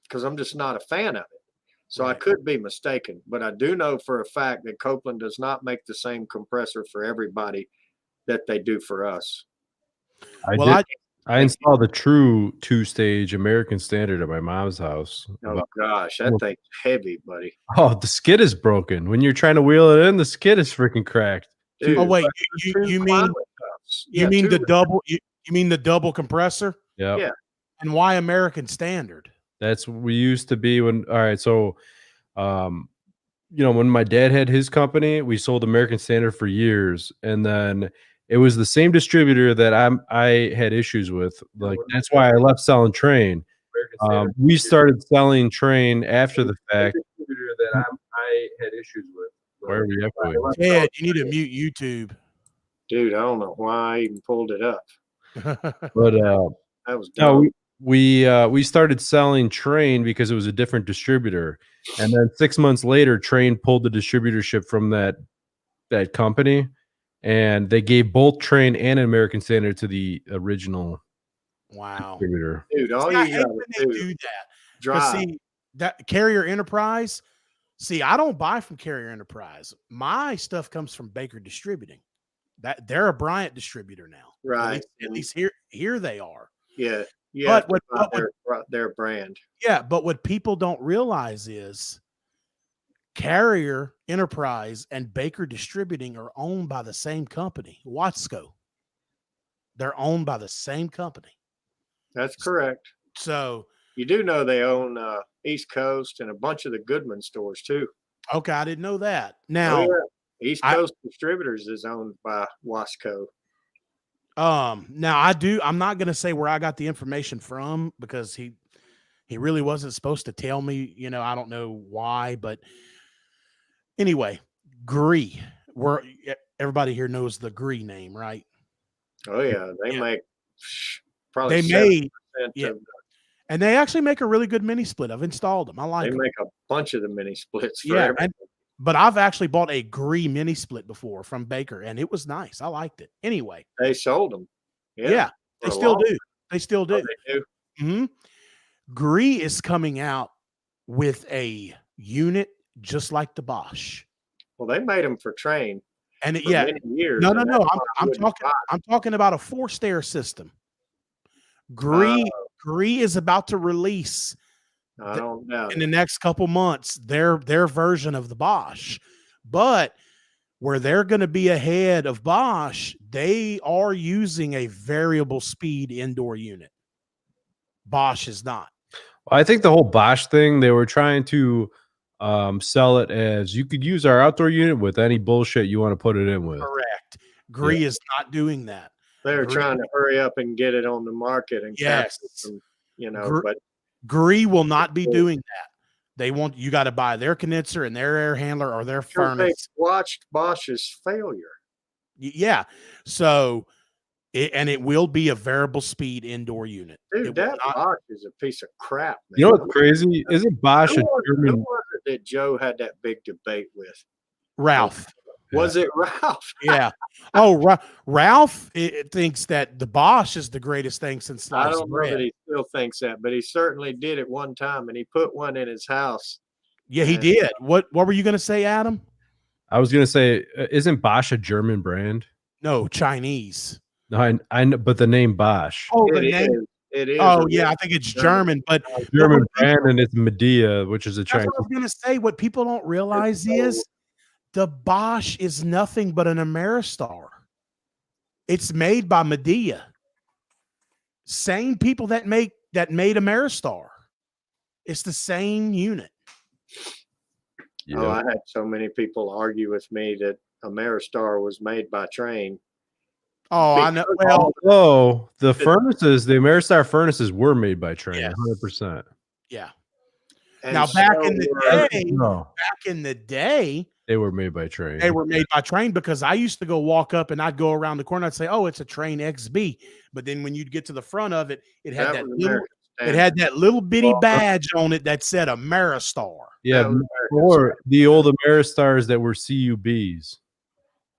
because I'm just not a fan of it. So I Right. could be mistaken, but I do know for a fact that Copeland does not make the same compressor for everybody that they do for us. I Well, did I installed a true 2-stage American Standard at my mom's house. Oh gosh, that thing's heavy, buddy. Oh, the skid is broken. When you're trying to wheel it in, the skid is freaking cracked. Dude, Oh wait, but you, two you mean climate cups. you Yeah, mean the two- double you mean the double compressor? Yeah. Yeah. And why American Standard? That's what we used to be when all right, so when my dad had his company, we sold American Standard for years, and then it was the same distributor that I had issues with. Like that's why I left selling Trane. We started selling Trane after the fact. Distributor that I had issues with. Why are we echoing? Ted, you need to mute YouTube. Dude, I don't know why I even pulled it up. But That was no, dumb. we started selling Trane because it was a different distributor, and then 6 months later, Trane pulled the distributorship from that company, and they gave both Trane and American Standard to the original Wow. distributor. Dude, all See, I you hate gotta when they do that. 'Cause drive. see, that Carrier Enterprise, see, I don't buy from Carrier Enterprise. My stuff comes from Baker Distributing. That they're a Bryant distributor now. Right. At least here they are. Yeah. You But have to what- buy what their brand. Yeah, but what people don't realize is Carrier Enterprise and Baker Distributing are owned by the same company, Watsco. They're owned by the same company. That's correct. So, You do know they own East Coast and a bunch of the Goodman stores too. okay, I didn't know that. Oh, Now, yeah. East I- Coast Distributors is owned by Wasco. now I'm not going to say where I got the information from because he really wasn't supposed to tell me, I don't know why, but anyway, Gree, everybody here knows the Gree name, right? Oh yeah, they Yeah. make probably They 70% made, yeah, of and they actually make a really good mini split. I've installed them. I like they them. make a bunch of the mini splits for Yeah, everything. but I've actually bought a Gree mini split before from Baker, and it was nice. I liked it. Anyway, They sold them. yeah, they for a still long do. They still Oh, do. they do. Mhm. Gree is coming out with a unit just like the Bosch, Well, they made them for Trane and for yeah, many years. no, and that's why I I'm wouldn't talking, buy I'm talking about a 4-stair system. Gree is about to release it. I don't doubt in it. the next couple months their version of the Bosch, but where they're going to be ahead of Bosch, they are using a variable speed indoor unit. Bosch is not. I think the whole Bosch thing, they were trying to sell it as you could use our outdoor unit with any bullshit you want to put it in with. Correct. Gree is not doing that. They're Gree- trying to hurry up and get it on the market and Yes. capture some, Gr- but Gree will not be doing that. They want you got to buy their condenser and their air handler or their sure they furnace. watched Bosch's failure. Yeah. So, it will be a variable speed indoor unit. It Dude, will that not- Bosch is a piece of crap, man. You know what's crazy? Isn't Bosch a Who was German? it that Joe had that big debate with? Ralph. Was it Ralph? Yeah. Oh, Ralph thinks that the Bosch is the greatest thing since I sliced don't know bread. that he still thinks that, but he certainly did it one time, and he put one in his house. Yeah, he And- did. What were you going to say, Adam? I was gonna say, isn't Bosch a German brand? No, Chinese. No, I know, but the name Bosch, Oh, It the name. is. It is. Oh, a yeah, I real think it's German. German, but German what brand, and it's Medea, which is a that's Chinese. what I was going to say. What people don't realize so- is the Bosch is nothing but an Ameristar. It's made by Medea. Same people that made Ameristar. It's the same unit. Yeah. Oh, I had so many people argue with me that Ameristar was made by Trane. Oh, I know. Because Well, Although the furnaces, the Ameristar furnaces were made by Trane, Yes. 100%. yeah. And Now, back in the were- day, No, they were made by Trane. they were made by Trane because I used to go walk up and I'd go around the corner. I'd say, "Oh, it's a Trane XB," but then when you'd get to the front of it, it had that was little, American it Standard. had that little bitty Well, badge on it that said Ameristar. Yeah, That was American or the old Ameristars that were CUBs.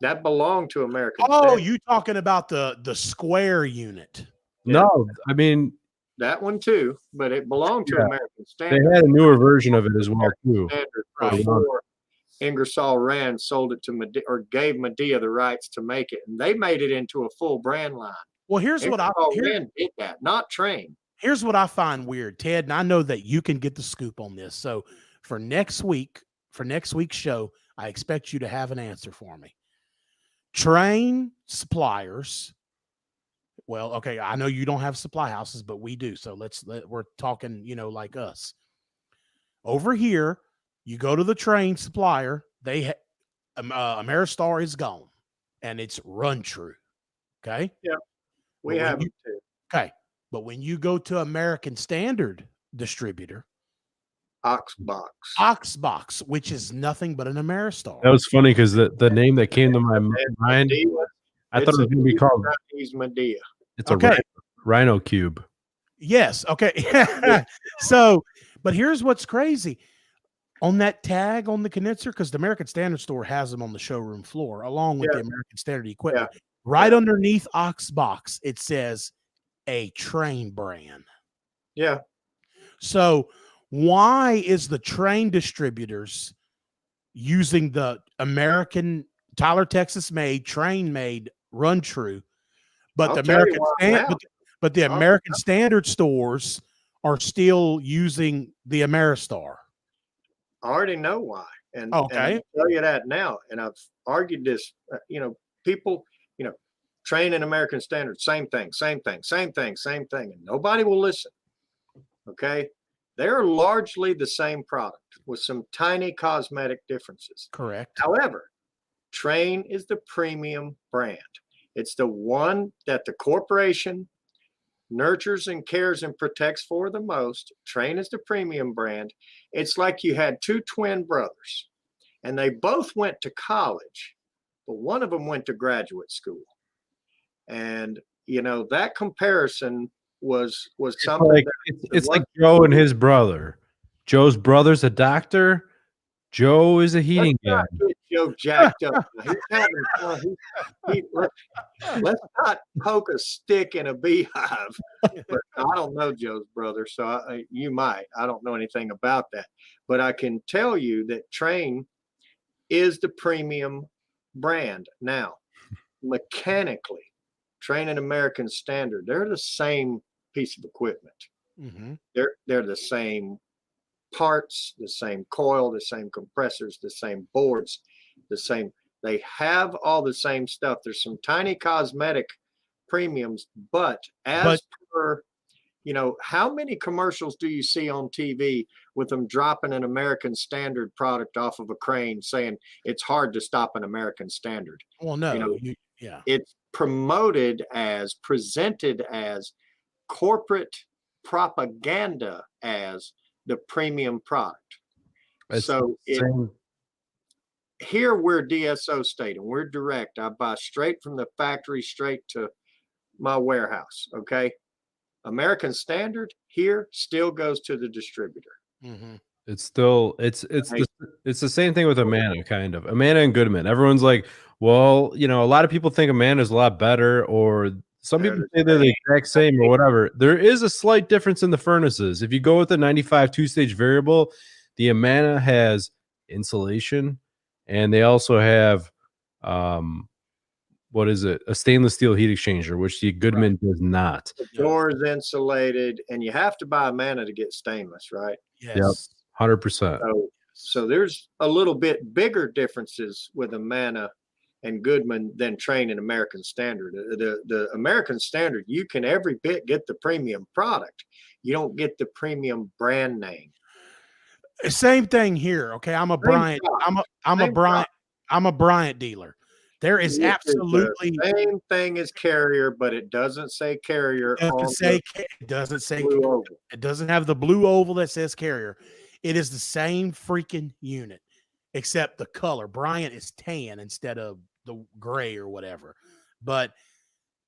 That belonged to American Oh, Standard. you talking about the square unit? Yeah. No, I mean That one too, but it belonged to Yeah. American they Standard. had a newer version of it as well too. Standard Right. before Ingersoll Rand sold it to Medea or gave Medea the rights to make it, and they made it into a full brand line. Well, here's what Rand did that, not Trane. Here's what I find weird, Ted, and I know that you can get the scoop on this. So for next week's show, I expect you to have an answer for me. Trane suppliers. Well, okay, I know you don't have supply houses, but we do. So we're talking, like us. Over here, you go to the Trane supplier, Ameristar is gone, and it's run true. Okay? Yeah. We have it too. Okay. But when you go to American Standard Distributor, Oxbox, which is nothing but an Ameristar. That was funny because the name that came to my mind, I thought it was going to be called Medea. It's a Rhino Cube. Yes. Okay. So, but here's what's crazy. On that tag on the condenser, because the American Standard store has them on the showroom floor, along with the American Standard equipment. Yeah. Right underneath Oxbox, it says a Trane brand. Yeah. So why is the Trane distributors using the American Tyler, Texas made, Trane made, run true, but the American Standard stores are still using the Ameristar? I already know why. And I'll tell you that now. And I've argued this, people, Trane and American Standard, same thing. And nobody will listen. Okay. They're largely the same product with some tiny cosmetic differences. Correct. However, Trane is the premium brand. It's the one that the corporation nurtures and cares and protects for the most. Trane is the premium brand. It's like you had two twin brothers and they both went to college, but one of them went to graduate school. And, that comparison was something. Like, it's like Joe and his brother. Joe's brother's a doctor. Joe is a heating guy. Joe jacked up. He's having fun. Let's not poke a stick in a beehive. But I don't know Joe's brother, so you might. I don't know anything about that. But I can tell you that Trane is the premium brand. Now, mechanically, Trane and American Standard, they're the same piece of equipment. Mm-hmm. They're the same parts, the same coil, the same compressors, the same boards, they have all the same stuff. There's some tiny cosmetic premiums, but per, how many commercials do you see on TV with them dropping an American Standard product off of a crane saying it's hard to stop an American Standard? Well, no, it's presented as corporate propaganda as the premium product. Here we're DSO state and we're direct. I buy straight from the factory, straight to my warehouse. Okay. American Standard here still goes to the distributor. Mm-hmm. It's the same thing with Amana, kind of. Amana and Goodman. Everyone's like, well, a lot of people think Amana is a lot better, or some people say they're the exact same or whatever. There is a slight difference in the furnaces. If you go with the 95 two-stage variable, the Amana has insulation, and they also have a stainless steel heat exchanger, which the Goodman does not. The door is insulated, and you have to buy Amana to get stainless, right? Yes. Yep. 100%. So there's a little bit bigger differences with Amana and Goodman than Trane and American Standard. The American Standard, you can every bit get the premium product. You don't get the premium brand name. Same thing here. Okay. I'm a Bryant dealer. There is absolutely the same thing as Carrier, but it doesn't say Carrier. It doesn't say it doesn't have the blue oval that says Carrier. It is the same freaking unit, except the color. Bryant is tan instead of the gray or whatever. But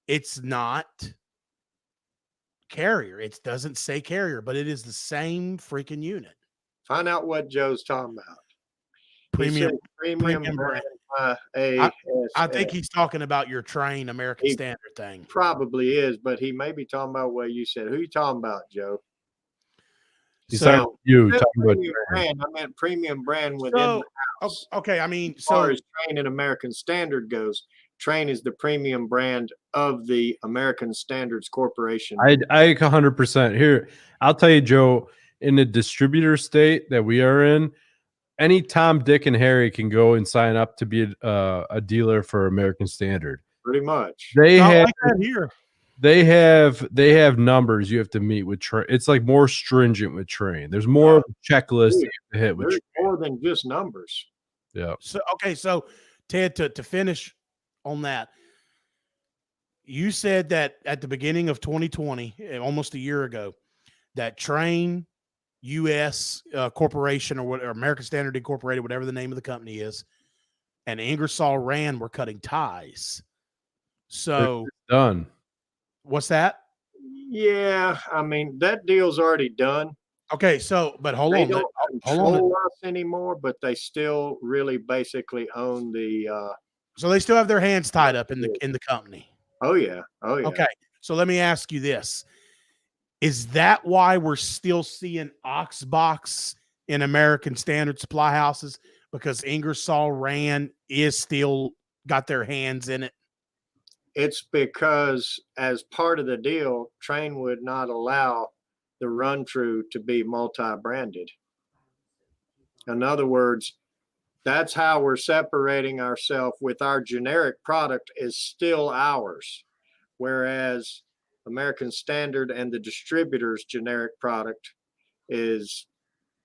it's not Carrier. It doesn't say Carrier, but it is the same freaking unit. Find out what Joe's talking about. Premium brand. I think he's talking about your Trane American Standard thing. Probably is, but he may be talking about what you said. Who are you talking about, Joe? He's talking about brand. I meant premium brand within the house. Okay, I mean, as far as Trane and American Standard goes, Trane is the premium brand of the American Standards Corporation. I 100% here. I'll tell you, Joe, in the distributor state that we are in, any Tom, Dick, and Harry can go and sign up to be a dealer for American Standard. Pretty much. They I have like that here. they have numbers you have to meet with Trane. It's like more stringent with Trane. There's more of a checklist Dude, you have to hit with There's Trane. more than just numbers. Yeah. So okay, so Ted, to finish on that, you said that at the beginning of 2020, almost a year ago, that Trane U.S. Corporation or American Standard Incorporated, whatever the name of the company is, and Ingersoll Rand were cutting ties. So It's done. what's that? Yeah, I mean that deal's already done. Okay, so but hold They on, don't hold on. control us anymore, but they still really basically own the. So they still have their hands tied up in the company. Oh yeah, oh yeah. Okay, so let me ask you this: is that why we're still seeing Oxbox in American Standard supply houses? Because Ingersoll Rand is still got their hands in it. It's because as part of the deal, Trane would not allow the run through to be multi-branded. In other words, that's how we're separating ourselves with our generic product is still ours. Whereas American Standard and the distributor's generic product is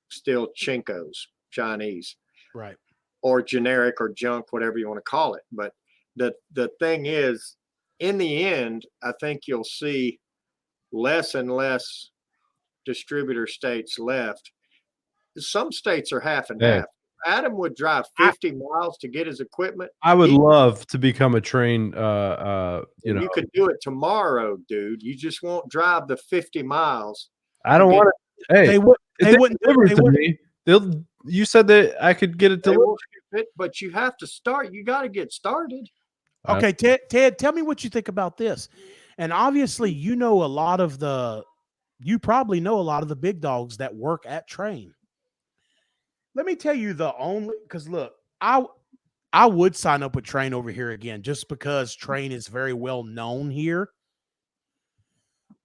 still Chinko's, Chinese. Right. Or generic or junk, whatever you want to call it. But the thing is, in the end, I think you'll see less and less distributor states left. Some states are half and half. Adam would drive 50 miles to get his equipment. I would love to become a Trane. You could do it tomorrow, dude. You just won't drive the 50 miles. I don't want to. Hey, they wouldn't deliver it to me. You said that I could get it delivered, but you have to start. You got to get started. Okay, Ted, tell me what you think about this. And obviously, you probably know a lot of the big dogs that work at Trane. Let me tell you because look, I would sign up with Trane over here again just because Trane is very well known here.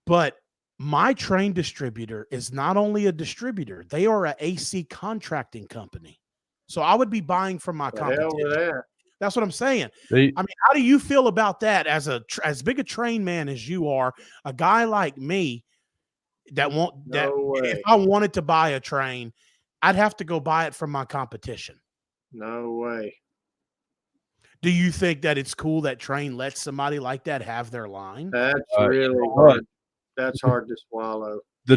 But my Trane distributor is not only a distributor, they are an AC contracting company. So I would be buying from my competition. That's what I'm saying. I mean, how do you feel about that as big a Trane man as you are, a guy like me if I wanted to buy a Trane, I'd have to go buy it from my competition. No way. Do you think that it's cool that Trane lets somebody like that have their line? That's really hard. That's hard to swallow. The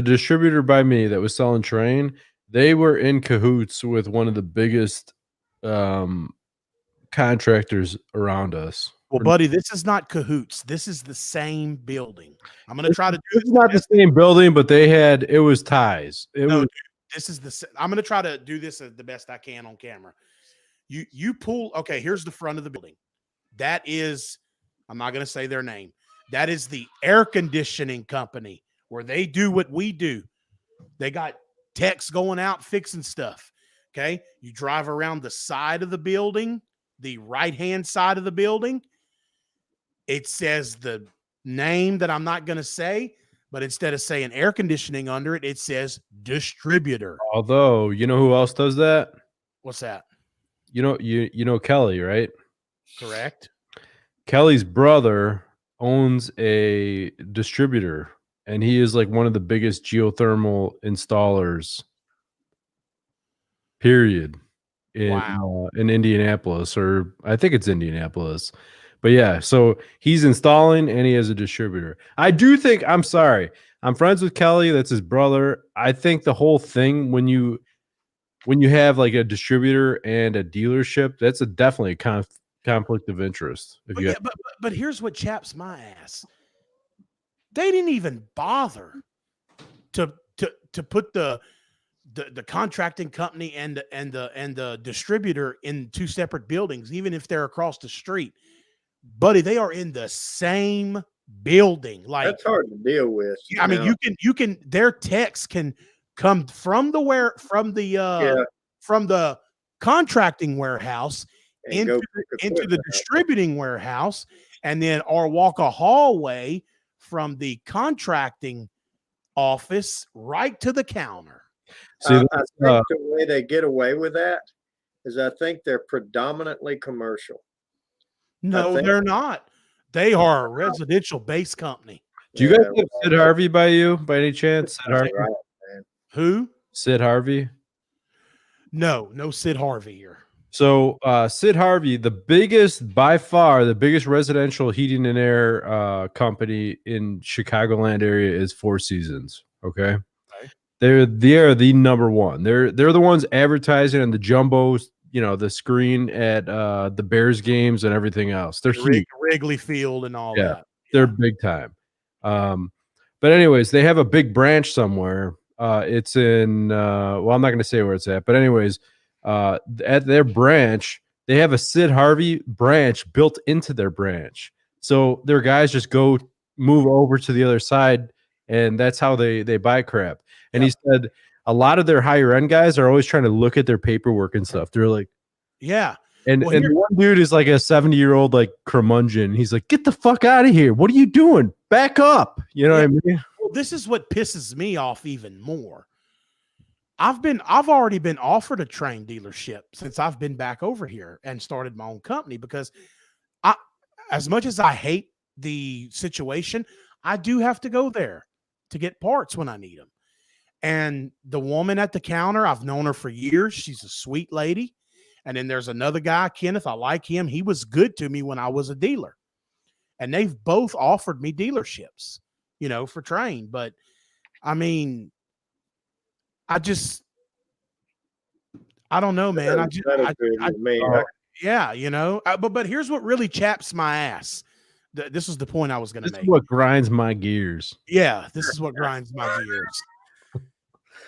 distributor by me that was selling Trane, they were in cahoots with one of the biggest contractors around us. Well, buddy, this is not cahoots. This is the same building. I'm going to try to do this. It's not the same building, but it was ties. Dude, this is I'm going to try to do this the best I can on camera. You pull, okay, here's the front of the building. That is, I'm not going to say their name. That is the air conditioning company where they do what we do. They got techs going out fixing stuff. Okay. You drive around the side of the building, the right-hand side of the building. It says the name that I'm not going to say, but instead of saying air conditioning under it, it says distributor. Although, you know who else does that? What's that? You know Kelly, right? Correct. Kelly's brother owns a distributor, and he is like one of the biggest geothermal installers, period, in Indianapolis, or I think it's Indianapolis. But yeah, so he's installing and he has a distributor. I do think, I'm sorry, I'm friends with Kelly. That's his brother. I think the whole thing, when you have like a distributor and a dealership, that's definitely a conflict of interest. But here's what chaps my ass. They didn't even bother to put the contracting company and the distributor in two separate buildings, even if they're across the street. Buddy, they are in the same building. Like, that's hard to deal with. I mean, you can their techs can come from the contracting warehouse and go pick into the equipment up. distributing warehouse, and then or walk a hallway from the contracting office right to the counter. See, I that's, think the way they get away with that is I think they're predominantly commercial. No, think- they're not. They are a residential base company. do you guys Yeah, have Sid Harvey by you, by any chance? Sid Harvey? right. Who? Sid Harvey? No Sid Harvey here. So Sid Harvey, by far the biggest residential heating and air company in Chicagoland area is Four Seasons. Okay. They're the number one. They're the ones advertising on the jumbos, the screen at the Bears games and everything else. They're huge. Wrigley Field and all that. They're big time. But anyways, they have a big branch somewhere. It's in well, I'm not going to say where it's at, but anyways, at their branch, they have a Sid Harvey branch built into their branch. So their guys just move over to the other side, and that's how they buy crap. And he said a lot of their higher end guys are always trying to look at their paperwork and stuff. They're like, yeah. And one dude is like a 70-year-old like curmudgeon. He's like, get the fuck out of here. What are you doing? Back up. You know what I mean? Well, this is what pisses me off even more. I've already been offered a Trane dealership since I've been back over here and started my own company, because as much as I hate the situation, I do have to go there to get parts when I need them. And the woman at the counter, I've known her for years. She's a sweet lady. And then there's another guy, Kenneth. I like him. He was good to me when I was a dealer. And they've both offered me dealerships, for Trane. But I mean, I don't know, man. But here's what really chaps my ass. This is the point I was going to make. This is what grinds my gears. Yeah, this is what grinds my gears.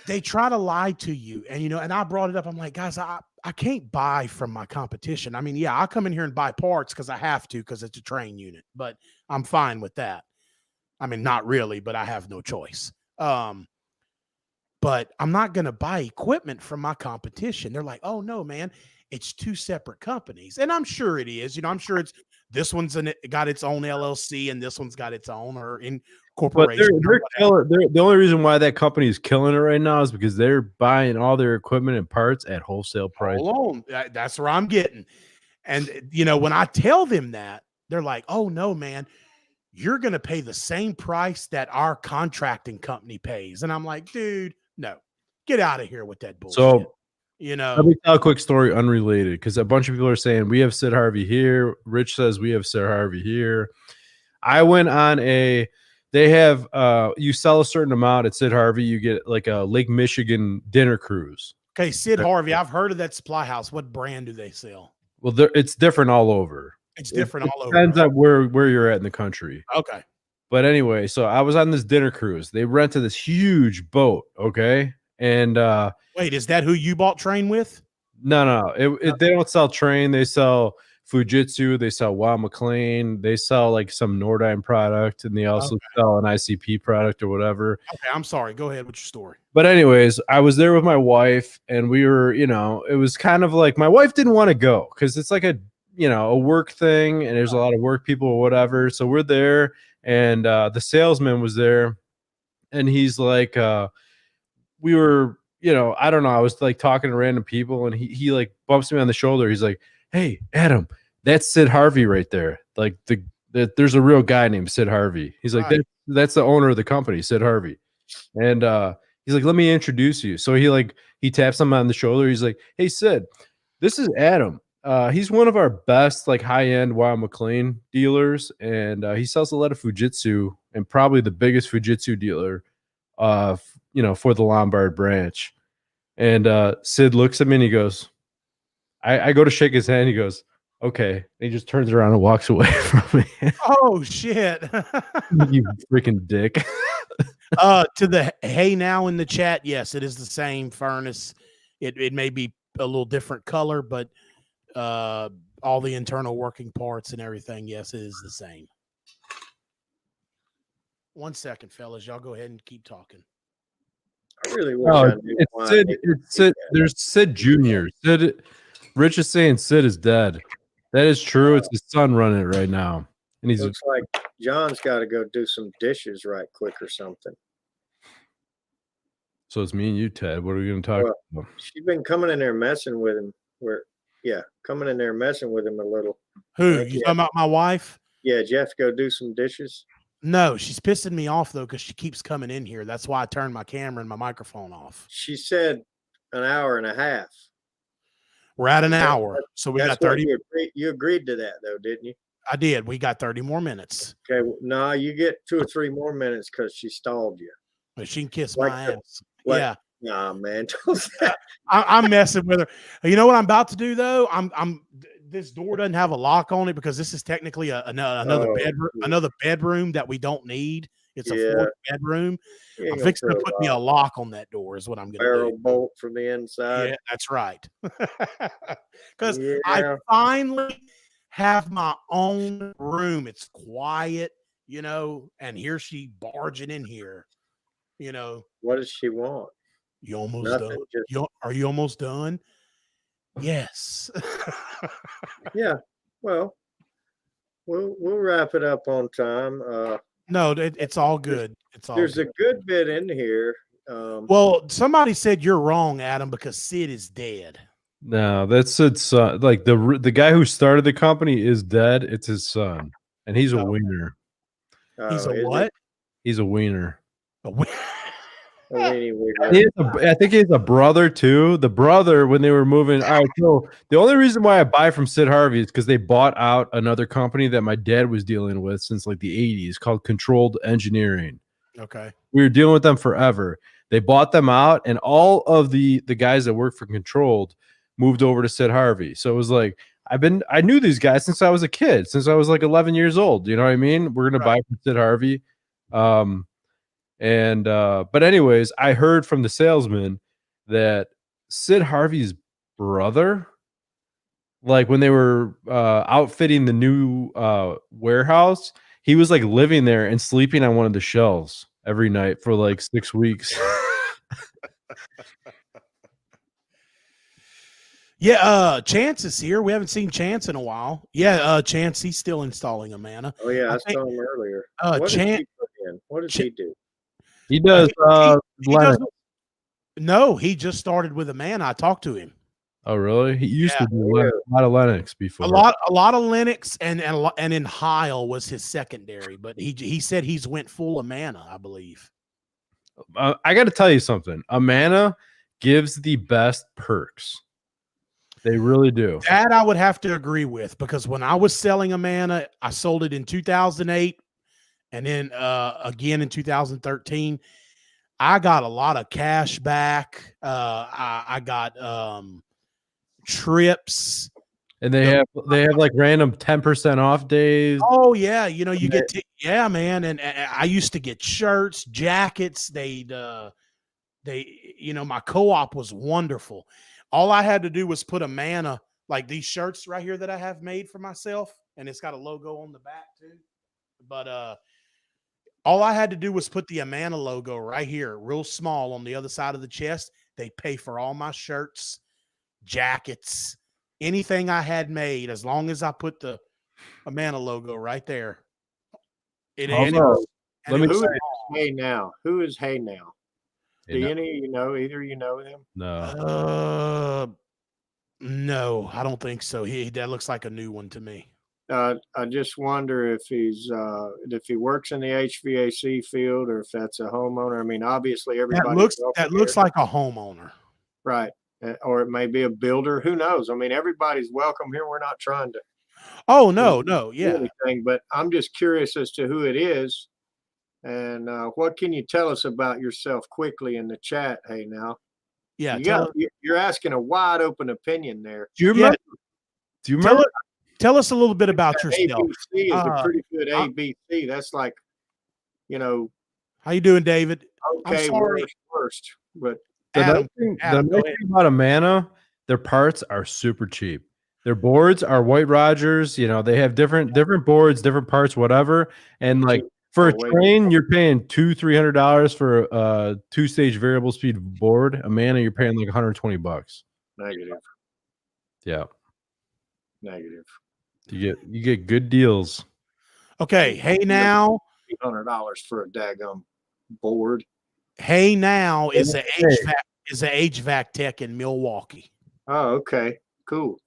They try to lie to you. And, and I brought it up. I'm like, guys, I can't buy from my competition. I mean, yeah, I'll come in here and buy parts because I have to, because it's a Trane unit, but I'm fine with that. I mean, not really, but I have no choice. But I'm not going to buy equipment from my competition. They're like, oh no, man, it's two separate companies. And I'm sure it is, I'm sure this one's got its own LLC and this one's got its own or incorporation. But the only reason why that company is killing it right now is because they're buying all their equipment and parts at wholesale price. Hold on. That's where I'm getting. And, when I tell them that, they're like, oh no, man, you're going to pay the same price that our contracting company pays. And I'm like, dude, no, get out of here with that bullshit. So, let me tell a quick story unrelated, because a bunch of people are saying we have Sid Harvey here. Rich says we have Sid Harvey here. I went on they have, you sell a certain amount at Sid Harvey, you get like a Lake Michigan dinner cruise. Okay, Sid Harvey, I've heard of that supply house. What brand do they sell? Well, it's different all over. It's different all over. Depends on where you're at in the country. Okay. But anyway, so I was on this dinner cruise. They rented this huge boat, okay? And wait, is that who you bought Trane with? No. They don't sell Trane. They sell Fujitsu. They sell Wow McLean. They sell like some Nordine product, and they also sell an ICP product or whatever. Okay, I'm sorry. Go ahead with your story. But anyways, I was there with my wife, and we were, it was kind of like my wife didn't want to go because it's like a work thing, and there's a lot of work people or whatever. So we're there, and the salesman was there, and he's like, we were, I don't know. I was like talking to random people, and he like bumps me on the shoulder. He's like, hey, Adam, that's Sid Harvey right there. Like there's a real guy named Sid Harvey. He's like, that's the owner of the company, Sid Harvey. And he's like, let me introduce you. So he taps him on the shoulder. He's like, hey, Sid, this is Adam. He's one of our best like high-end Wow McLean dealers, and he sells a lot of Fujitsu, and probably the biggest Fujitsu dealer for the Lombard branch. And Sid looks at me and he goes, I go to shake his hand. He goes, okay. And he just turns around and walks away from me. Oh shit. You freaking dick. To the hey now in the chat, yes, it is the same furnace. It may be a little different color, but all the internal working parts and everything, yes, it is the same. 1 second, fellas. Y'all go ahead and keep talking. I really wish I knew it's Sid. There's Sid Jr. Rich is saying Sid is dead. That is true. It's his son running it right now, and he's Looks like John's got to go do some dishes right quick or something. so it's me and you, Ted. What are we going to talk Well, about? She's been coming in there messing with him. Coming in there messing with him a little. Who? Thank You you. talking about my wife? Yeah, did you have to go do some dishes? No, she's pissing me off though because she keeps coming in here. That's why I turned my camera and my microphone off. She said an hour and a half. We're at an hour, so we got 30. You agreed to that though, didn't you? I did. We got 30 more minutes. Okay, no, you get 2 or 3 more minutes because she stalled you. But she can kiss Like my the- ass. like- Yeah, Nah, man, don't say that. I'm messing with her. You know what I'm about to do though? This door doesn't have a lock on it because this is technically another Oh, bedroom, yeah. another bedroom that we don't need. It's a Yeah. fourth bedroom. You ain't I'm gonna fixing to put put me a lock on that door. Is what I'm going to barrel do. bolt from the inside. Yeah, that's right. Because I Yeah. finally have my own room. It's quiet, and here she barging in here. What does she want? You almost Nothing. done? Just, Are you almost done? Yes. yeah. Well, we'll wrap it up on time. No, it's all good. It's all There's good. a good bit in here. Well, somebody said you're wrong, Adam, because Sid is dead. No, that's Sid's son. Like the guy who started the company is dead. It's his son, and he's a Oh. wiener. He's is a it? what? He's a wiener. A weenie wigger. I think he has a brother too. The brother, when they were moving, all right. So the only reason why I buy from Sid Harvey is because they bought out another company that my dad was dealing with since like the 80s called Controlled Engineering. Okay. We were dealing with them forever. They bought them out, and all of the guys that work for Controlled moved over to Sid Harvey. So it was like I knew these guys since I was a kid, since I was like 11 years old. You know what I mean? We're gonna buy from Sid Harvey. But anyways, I heard from the salesman that Sid Harvey's brother, like when they were outfitting the new warehouse, he was like living there and sleeping on one of the shelves every night for like 6 weeks. Yeah, Chance is here. We haven't seen Chance in a while. Yeah, Chance, he's still installing Amana. Oh yeah, I think- saw him earlier. Uh, What did Chan- he put in? What did he do? He does he Linux. does- No, he just started with Amana. I talked to him. Oh really? He used Yeah. to do a lot of Linux before. A lot of Linux and in Heil was his secondary, but he said he's went full Amana, I believe. I got to tell you something. Amana gives the best perks. They really do. That I would have to agree with because when I was selling Amana, I sold it in 2008 and then again in 2013. I got a lot of cash back. I got trips. And they have like random 10% off days. Oh yeah, you get yeah, man. And I used to get shirts, jackets. My co-op was wonderful. All I had to do was put Amana, like these shirts right here that I have made for myself, and it's got a logo on the back too. But all I had to do was put the Amana logo right here, real small on the other side of the chest. They pay for all my shirts, jackets, anything I had made, as long as I put the Amana logo right there. Also, Let me who say- is Hey Now? Who is Hey Now? Do You know? any of you know? Either you know him? No. No, I don't think so. That looks like a new one to me. I just wonder if if he works in the HVAC field or if that's a homeowner. I mean, obviously everybody That looks like a homeowner. right, or it may be a builder. Who knows? I mean, everybody's welcome here. We're not trying to Oh no, do yeah. anything, but I'm just curious as to who it is. And what can you tell us about yourself quickly in the chat? Hey, now, Yeah, you're asking a wide open opinion there. Do you remember? Do you remember? Tell us a little bit about yourself. ABC is a pretty good ABC. That's like, How you doing, David? okay, sorry. worst, but The Adam, nice thing go ahead. about Amana, their parts are super cheap. Their boards are White Rogers. They have different boards, different parts, whatever. And like for a Trane, you're paying $200-300 for a 2-stage variable speed board. Amana, you're paying like $120. negative. Yeah. Negative. You get good deals. Okay. Hey now. $800 for a daggum board. Hey now is a Hey. HVAC tech in Milwaukee. Oh, okay. Cool.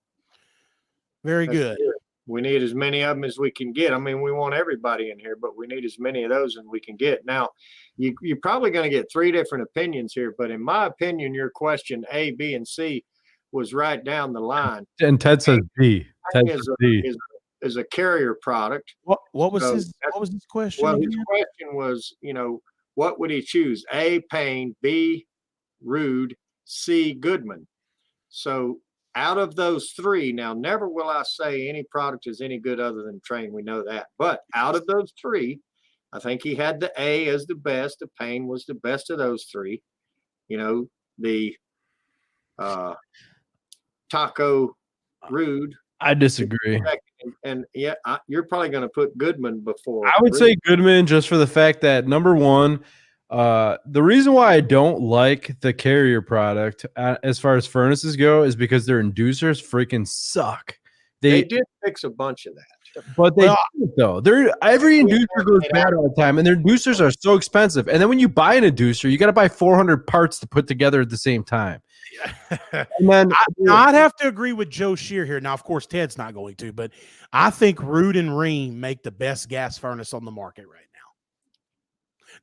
Very That's good. We need as many of them as we can get. I mean, we want everybody in here, but we need as many of those as we can get. Now, you're probably going to get 3 different opinions here, but in my opinion, your question A, B, and C was right down the line. And Ted says D. Ted says D. Is a Carrier product. What was So his question? Well, his again? question was, what would he choose? A, Payne, B, Rude, C, Goodman. So out of those 3, now never will I say any product is any good other than Trane. We know that. But out of those 3, I think he had the A as the best. The Payne was the best of those 3. The Taco, Rude. I disagree. And yeah, you're probably going to put Goodman before. I would say Goodman just for the fact that, number one, the reason why I don't like the Carrier product as far as furnaces go is because their inducers freaking suck. They did fix a bunch of that. But they didn't, though. Every inducer goes bad all the time, and their inducers are so expensive. And then when you buy an inducer, you got to buy 400 parts to put together at the same time. And then I'd have to agree with Joe Shear here. Now, of course, Ted's not going to, but I think Rude and Ream make the best gas furnace on the market right now.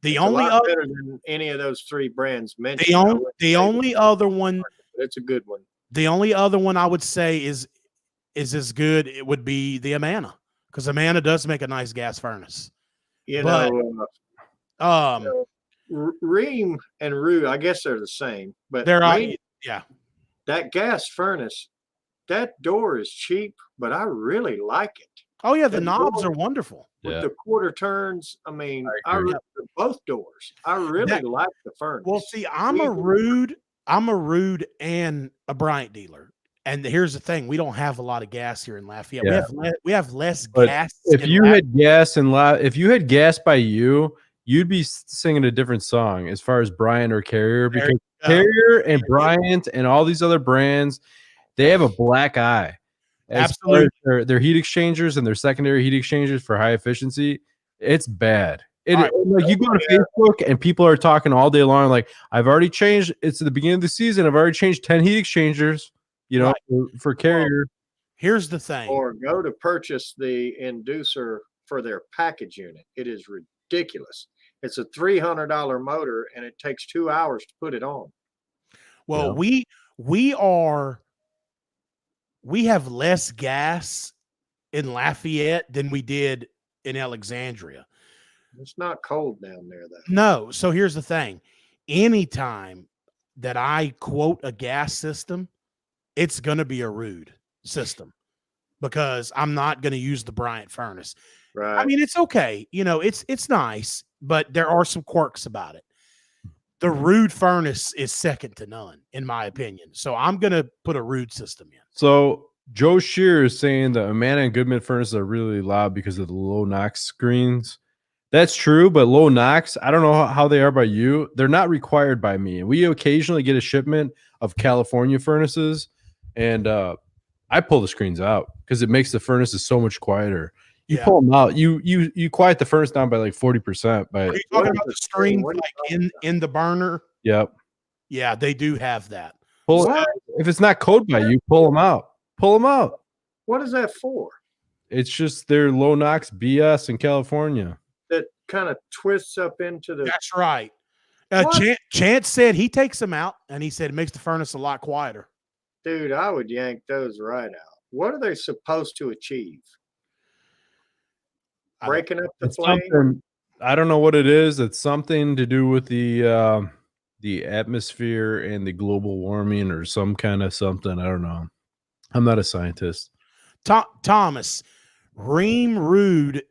The only other better than any of those 3 brands mentioned. The only other one. It's a good one. The only other one I would say is as good. It would be the Amana, because Amana does make a nice gas furnace. Ream and Rude, I guess they're the same, but Ream, that gas furnace, that door is cheap, but I really like it. Oh yeah, the knobs are wonderful. With the quarter turns, I mean, both doors. I really like the furnace. Well, see, I'm a Rude and a Bryant dealer. And here's the thing: we don't have a lot of gas here in Lafayette. Yeah. We have less but gas. If you had gas by you, you'd be singing a different song as far as Bryant or Carrier, because Carrier and Bryant and all these other brands, they have a black eye. Absolutely, their heat exchangers and their secondary heat exchangers for high efficiency, it's bad. Like you go to Facebook and people are talking all day long, like, I've already changed. It's the beginning of the season. I've already changed 10 heat exchangers. For Carrier. Here's the thing. Or go to purchase the inducer for their package unit. It is ridiculous. It's a $300 motor, and it takes 2 hours to put it on. Well, we have less gas in Lafayette than we did in Alexandria. It's not cold down there, though. No. So here's the thing. Anytime that I quote a gas system, it's going to be a Rude system, because I'm not going to use the Bryant furnace. Right. I mean, it's okay. It's nice, but there are some quirks about it. The Rude furnace is second to none, in my opinion. So I'm going to put a Rude system in. So Joe Shear is saying the Amana and Goodman furnaces are really loud because of the low NOx screens. That's true, but low NOx, I don't know how they are by you. They're not required by me. We occasionally get a shipment of California furnaces, and I pull the screens out because it makes the furnaces so much quieter. You pull them out, you quiet the furnace down by like 40%. Are you talking about the screens like in the burner? Yep. Yeah, they do have that. If it's not code by you, pull them out. Pull them out. What is that for? It's just their low NOx BS in California. That kind of twists up into the. That's right. Chance said he takes them out, and he said it makes the furnace a lot quieter. Dude, I would yank those right out. What are they supposed to achieve? Breaking up the flame? I don't know what it is. It's something to do with the atmosphere and the global warming or some kind of something. I don't know. I'm not a scientist. Thomas, Ream Rude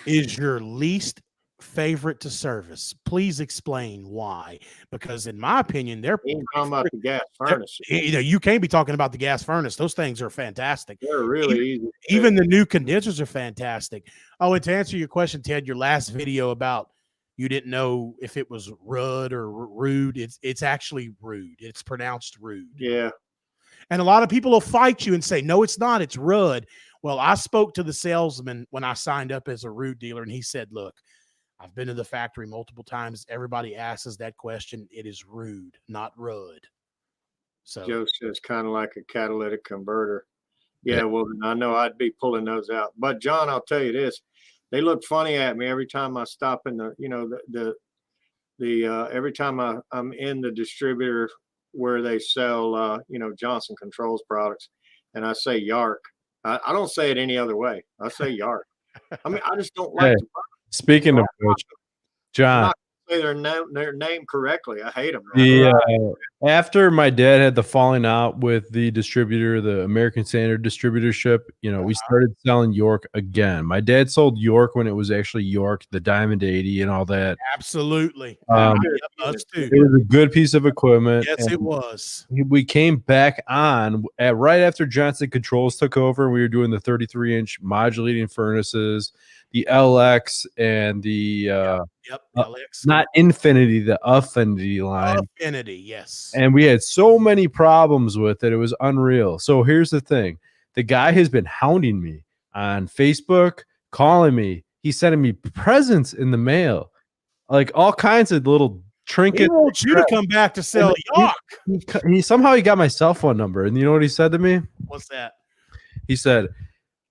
is your least favorite to service. Please explain why. Because in my opinion, they're talking about the gas furnace. You can't be talking about the gas furnace. Those things are fantastic. They're really easy. Even the new condensers are fantastic. Oh, and to answer your question, Ted, your last video about you didn't know if it was Rudd or Rude. It's actually Rude. It's pronounced Rude. Yeah. And a lot of people will fight you and say, no, it's not. It's Rudd. Well, I spoke to the salesman when I signed up as a Rudd dealer, and he said, look, I've been to the factory multiple times. Everybody asks that question. It is Rudd, not Rudd. So Joe says kind of like a catalytic converter. Yeah, well, then I know I'd be pulling those out. But John, I'll tell you this: they look funny at me every time I stop in the, every time I'm in the distributor where they sell, Johnson Controls products, and I say Yark. I don't say it any other way. I say Yark. I mean, I just don't like. Hey, speaking of which, John. Say their name correctly. I hate them. After my dad had the falling out with the distributor, the American Standard distributorship, we started selling York again. My dad sold York when it was actually York, the Diamond 80 and all that. Absolutely. Us too. It was a good piece of equipment. Yes, it was. We came back on right after Johnson Controls took over. We were doing the 33-inch modulating furnaces, the LX and the LX. Not Infinity, the Affinity line. Affinity, yes. And we had so many problems with it. It was unreal. So here's the thing. The guy has been hounding me on Facebook, calling me. He's sending me presents in the mail, like all kinds of little trinkets. He wants you to come back to sell York. He somehow got my cell phone number. And you know what he said to me? What's that? He said,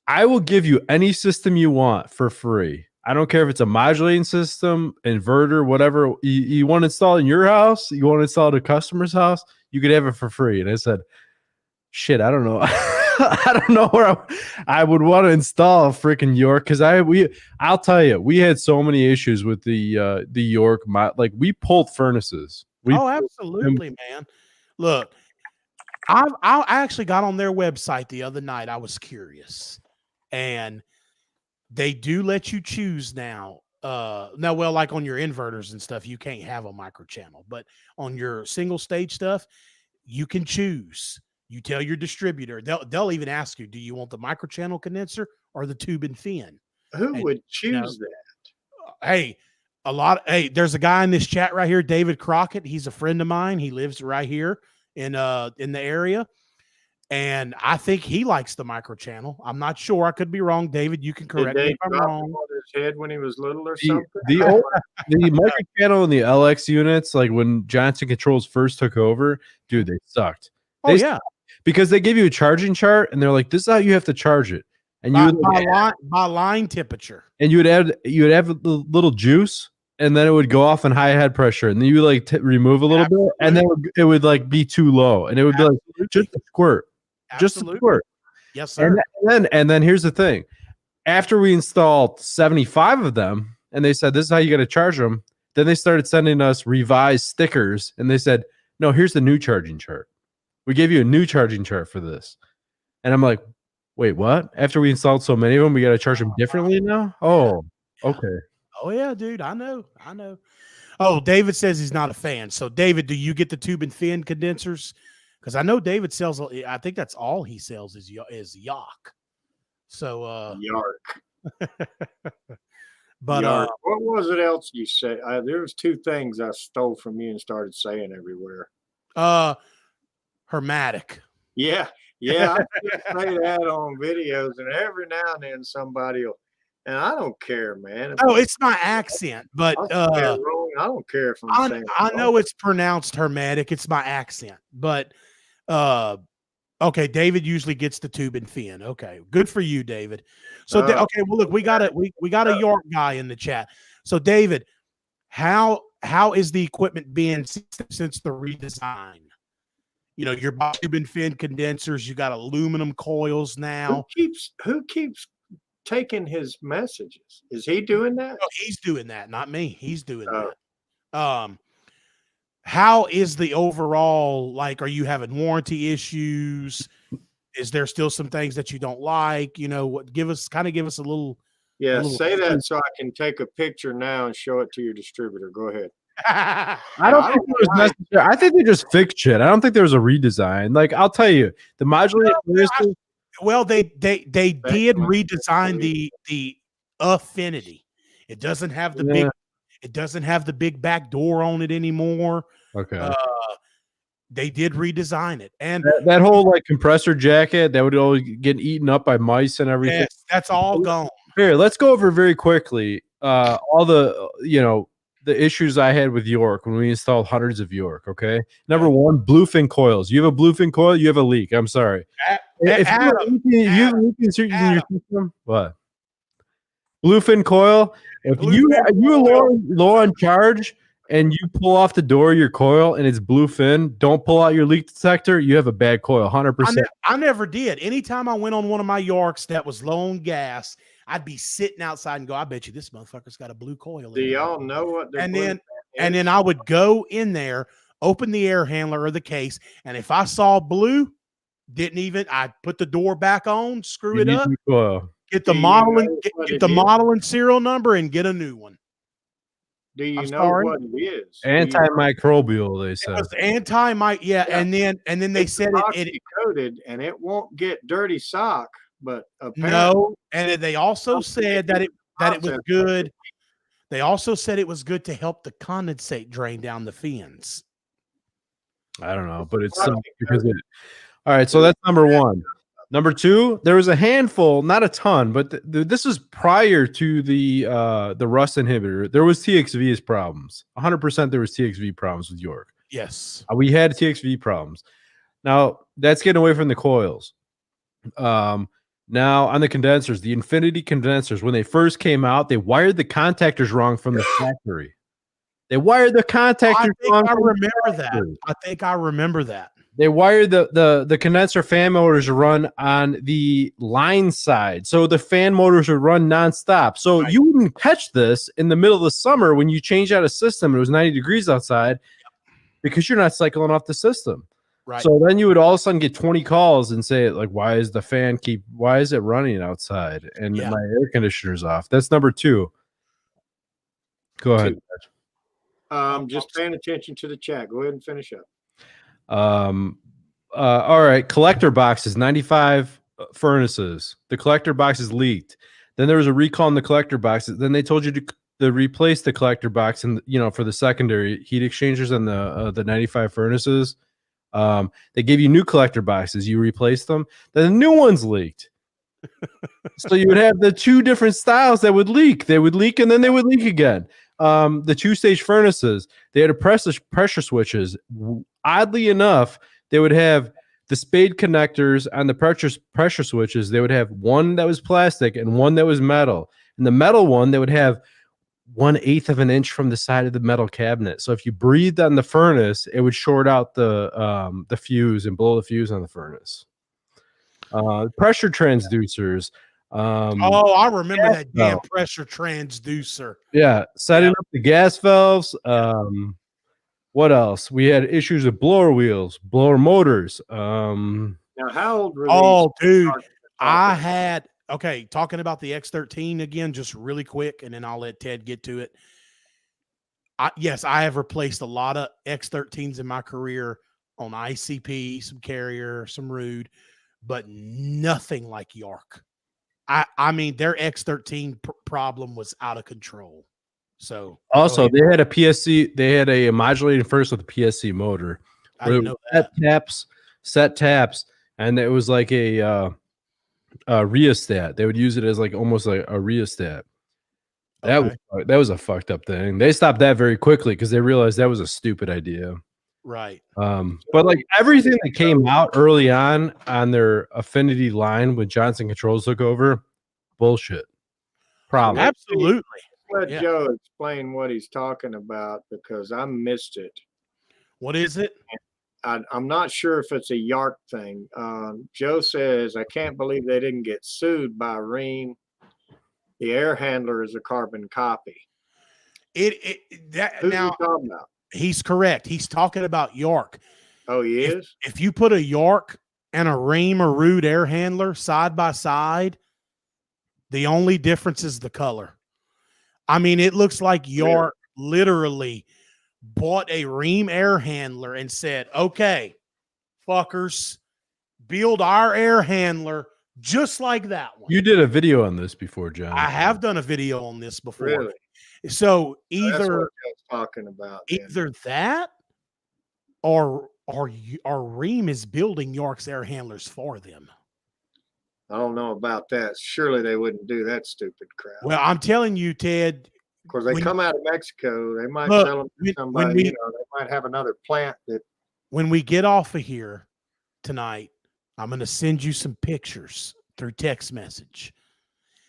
I will give you any system you want for free. I don't care if it's a modulating system, inverter, whatever you want to install in your house, you want to install at a customer's house, you could have it for free. And I said, shit, I don't know. I don't know where I would want to install a freaking York, because I'll tell you, we had so many issues with the York. Like, we pulled furnaces. Absolutely, man. Look, I actually got on their website the other night. I was curious, and they do let you choose now. Like on your inverters and stuff, you can't have a micro channel, but on your single stage stuff, you can choose. You tell your distributor, they'll even ask you, do you want the micro channel condenser or the tube and fin? Who would choose that? Hey, there's a guy in this chat right here, David Crockett. He's a friend of mine. He lives right here in the area. And I think he likes the micro channel. I'm not sure. I could be wrong. David, you can correct me if I'm wrong. On his head when he was little or something? The micro channel and the LX units, like when Johnson Controls first took over, dude, they sucked. Because they give you a charging chart and they're like, this is how you have to charge it. And by line temperature. And you would have a little juice, and then it would go off in high head pressure, and then you would remove a little bit, and then it would like be too low, and it would be like just a squirt. Just a squirt. Yes, sir. And then here's the thing. After we installed 75 of them, and they said, this is how you got to charge them, then they started sending us revised stickers, and they said, no, here's the new charging chart. We gave you a new charging chart for this. And I'm like, wait, what? After we installed so many of them, we got to charge them differently now? Oh, okay. Oh, yeah, dude. I know. Oh, David says he's not a fan. So, David, do you get the tube and fin condensers? Because I know David sells, I think that's all he sells is York. So, York. But York. What was it else you said? There was two things I stole from you and started saying everywhere. Hermetic. Yeah. I say that on videos, and every now and then somebody will, and I don't care, man. It's my accent, but I don't care if I'm saying I know it's pronounced hermetic. It's my accent, but okay. David usually gets the tube and fin. Okay, good for you, David. So okay, well, look, we got a York guy in the chat. So, David, how is the equipment being since the redesign? Your tube and fin condensers. You got aluminum coils now. Who keeps taking his messages? Is he doing that? No, he's doing that, not me. He's doing that. How is the overall, like, are you having warranty issues? Is there still some things that you don't like? Give us a little. Yeah, say that so I can take a picture now and show it to your distributor. Go ahead. I don't think it was necessary. I think they just fixed shit. I don't think there was a redesign. Like, I'll tell you, the modular. Well, they did redesign the Affinity. It doesn't have the big back door on it anymore. Okay. They did redesign it, and That whole like compressor jacket that would always get eaten up by mice and everything. yes, that's all gone. Here, let's go over very quickly all the the issues I had with York when we installed hundreds of York. Okay, number one, bluefin coils. You have a bluefin coil, you have a leak. I'm sorry. If you have a leak in your system, what? Bluefin coil. If you low on charge and you pull off the door of your coil and it's bluefin, don't pull out your leak detector. You have a bad coil, 100%. I never did. Anytime I went on one of my Yorks that was low on gas, I'd be sitting outside and go, I bet you this motherfucker's got a blue coil. Do y'all know what? And then I would go in there, open the air handler or the case, and if I saw blue, I'd put the door back on, screw it up, get the model and get the model and serial number, and get a new one. Do you know what it is? Antimicrobial, they said. It was yeah. And then they said it coated and it won't get dirty sock, but no. And they also said that it was good. They also said it was good to help the condensate drain down the fins. I don't know, but it's because it. All right, so that's number one. Number two, there was a handful, not a ton, but this is prior to the rust inhibitor. There was TXV's problems. 100% there was TXV problems with York. Yes. We had TXV problems. Now, that's getting away from the coils. Now, on the condensers, the Infinity condensers, when they first came out, they wired the contactors wrong from the factory. They wired the contactors wrong. I think I remember that. They wired the condenser fan motors to run on the line side. So the fan motors would run nonstop. So you wouldn't catch this in the middle of the summer when you change out a system. It was 90 degrees outside because you're not cycling off the system. Right. So then you would all of a sudden get 20 calls and say, like, why is it running outside? And my air conditioner's off. That's number two. Go ahead. Just paying attention to the chat. Go ahead and finish up. All right, collector boxes, 95 furnaces. The collector boxes leaked. Then there was a recall on the collector boxes. Then they told you to replace the collector box and for the secondary heat exchangers and the 95 furnaces. They gave you new collector boxes. You replaced them. Then the new ones leaked. So you would have the two different styles that would leak. They would leak and then they would leak again. The two-stage furnaces, they had pressure switches. Oddly enough, they would have the spade connectors on the pressure switches. They would have one that was plastic and one that was metal. And the metal one, they would have 1/8 of an inch from the side of the metal cabinet. So if you breathed on the furnace, it would short out the fuse and blow the fuse on the furnace. Pressure transducers. I remember that damn pressure transducer. Yeah, setting up the gas valves. What else? We had issues with blower wheels, blower motors. Now, how old were these? Oh, dude, talking about the X13 again, just really quick, and then I'll let Ted get to it. Yes, I have replaced a lot of X13s in my career on ICP, some Carrier, some Rude, but nothing like York. I mean, their X13 problem was out of control. So also they had a PSC, they had a modulating furnace with a PSC motor. I didn't know that. Set taps, and it was like a rheostat. They would use it as like almost like a rheostat. That was a fucked up thing. They stopped that very quickly because they realized that was a stupid idea. Right. But like everything that came out early on their Affinity line when Johnson Controls took over, bullshit. Problem. Absolutely. Let Joe explain what he's talking about because I missed it. What is it? I'm not sure if it's a York thing. Joe says, I can't believe they didn't get sued by Rheem. The air handler is a carbon copy. Who's he talking about? He's correct. He's talking about York. Oh, he is? If you put a York and a Rheem or Rude air handler side by side, the only difference is the color. I mean, it looks like York literally bought a Rheem air handler and said, okay, fuckers, build our air handler just like that one. You did a video on this before, John. I have done a video on this before. Really? So that's what I was talking about. Either that or our Ream is building York's air handlers for them. I don't know about that. Surely they wouldn't do that stupid crap. Well, I'm telling you, Ted. Of course, they when- come out of Mexico. They might Look, sell them to when somebody. we- They might have another plant that. When we get off of here tonight, I'm going to send you some pictures through text message.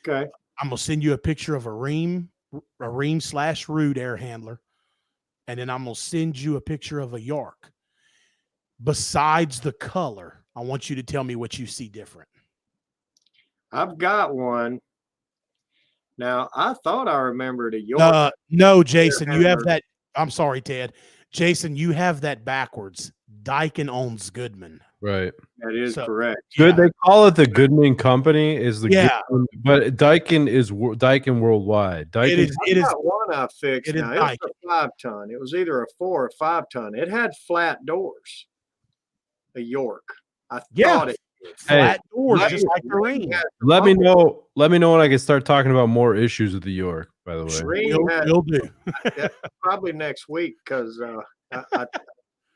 Okay. I'm going to send you a picture of a Ream/Root air handler. And then I'm going to send you a picture of a York. Besides the color, I want you to tell me what you see different. I've got one. Now, I thought I remembered a York. No, Jason, you have handler. that. I'm sorry, Ted. Jason, you have that backwards. Daikin owns Goodman. Right. That is So- correct. Good. Yeah. They call it the Goodman Company. Is the Yeah. Goodman, but Daikin is Daikin worldwide. Daikin, It is. I've got one I fixed it is now. It was a 5-ton. It was either a 4 or 5-ton. It had flat doors. A York. I Yeah. thought it did. Flat doors, Let just me- like the Ream. had the let me bubble. know. Let me know when I can start talking about more issues with the York. By the way, Ream had We'll do. probably next week because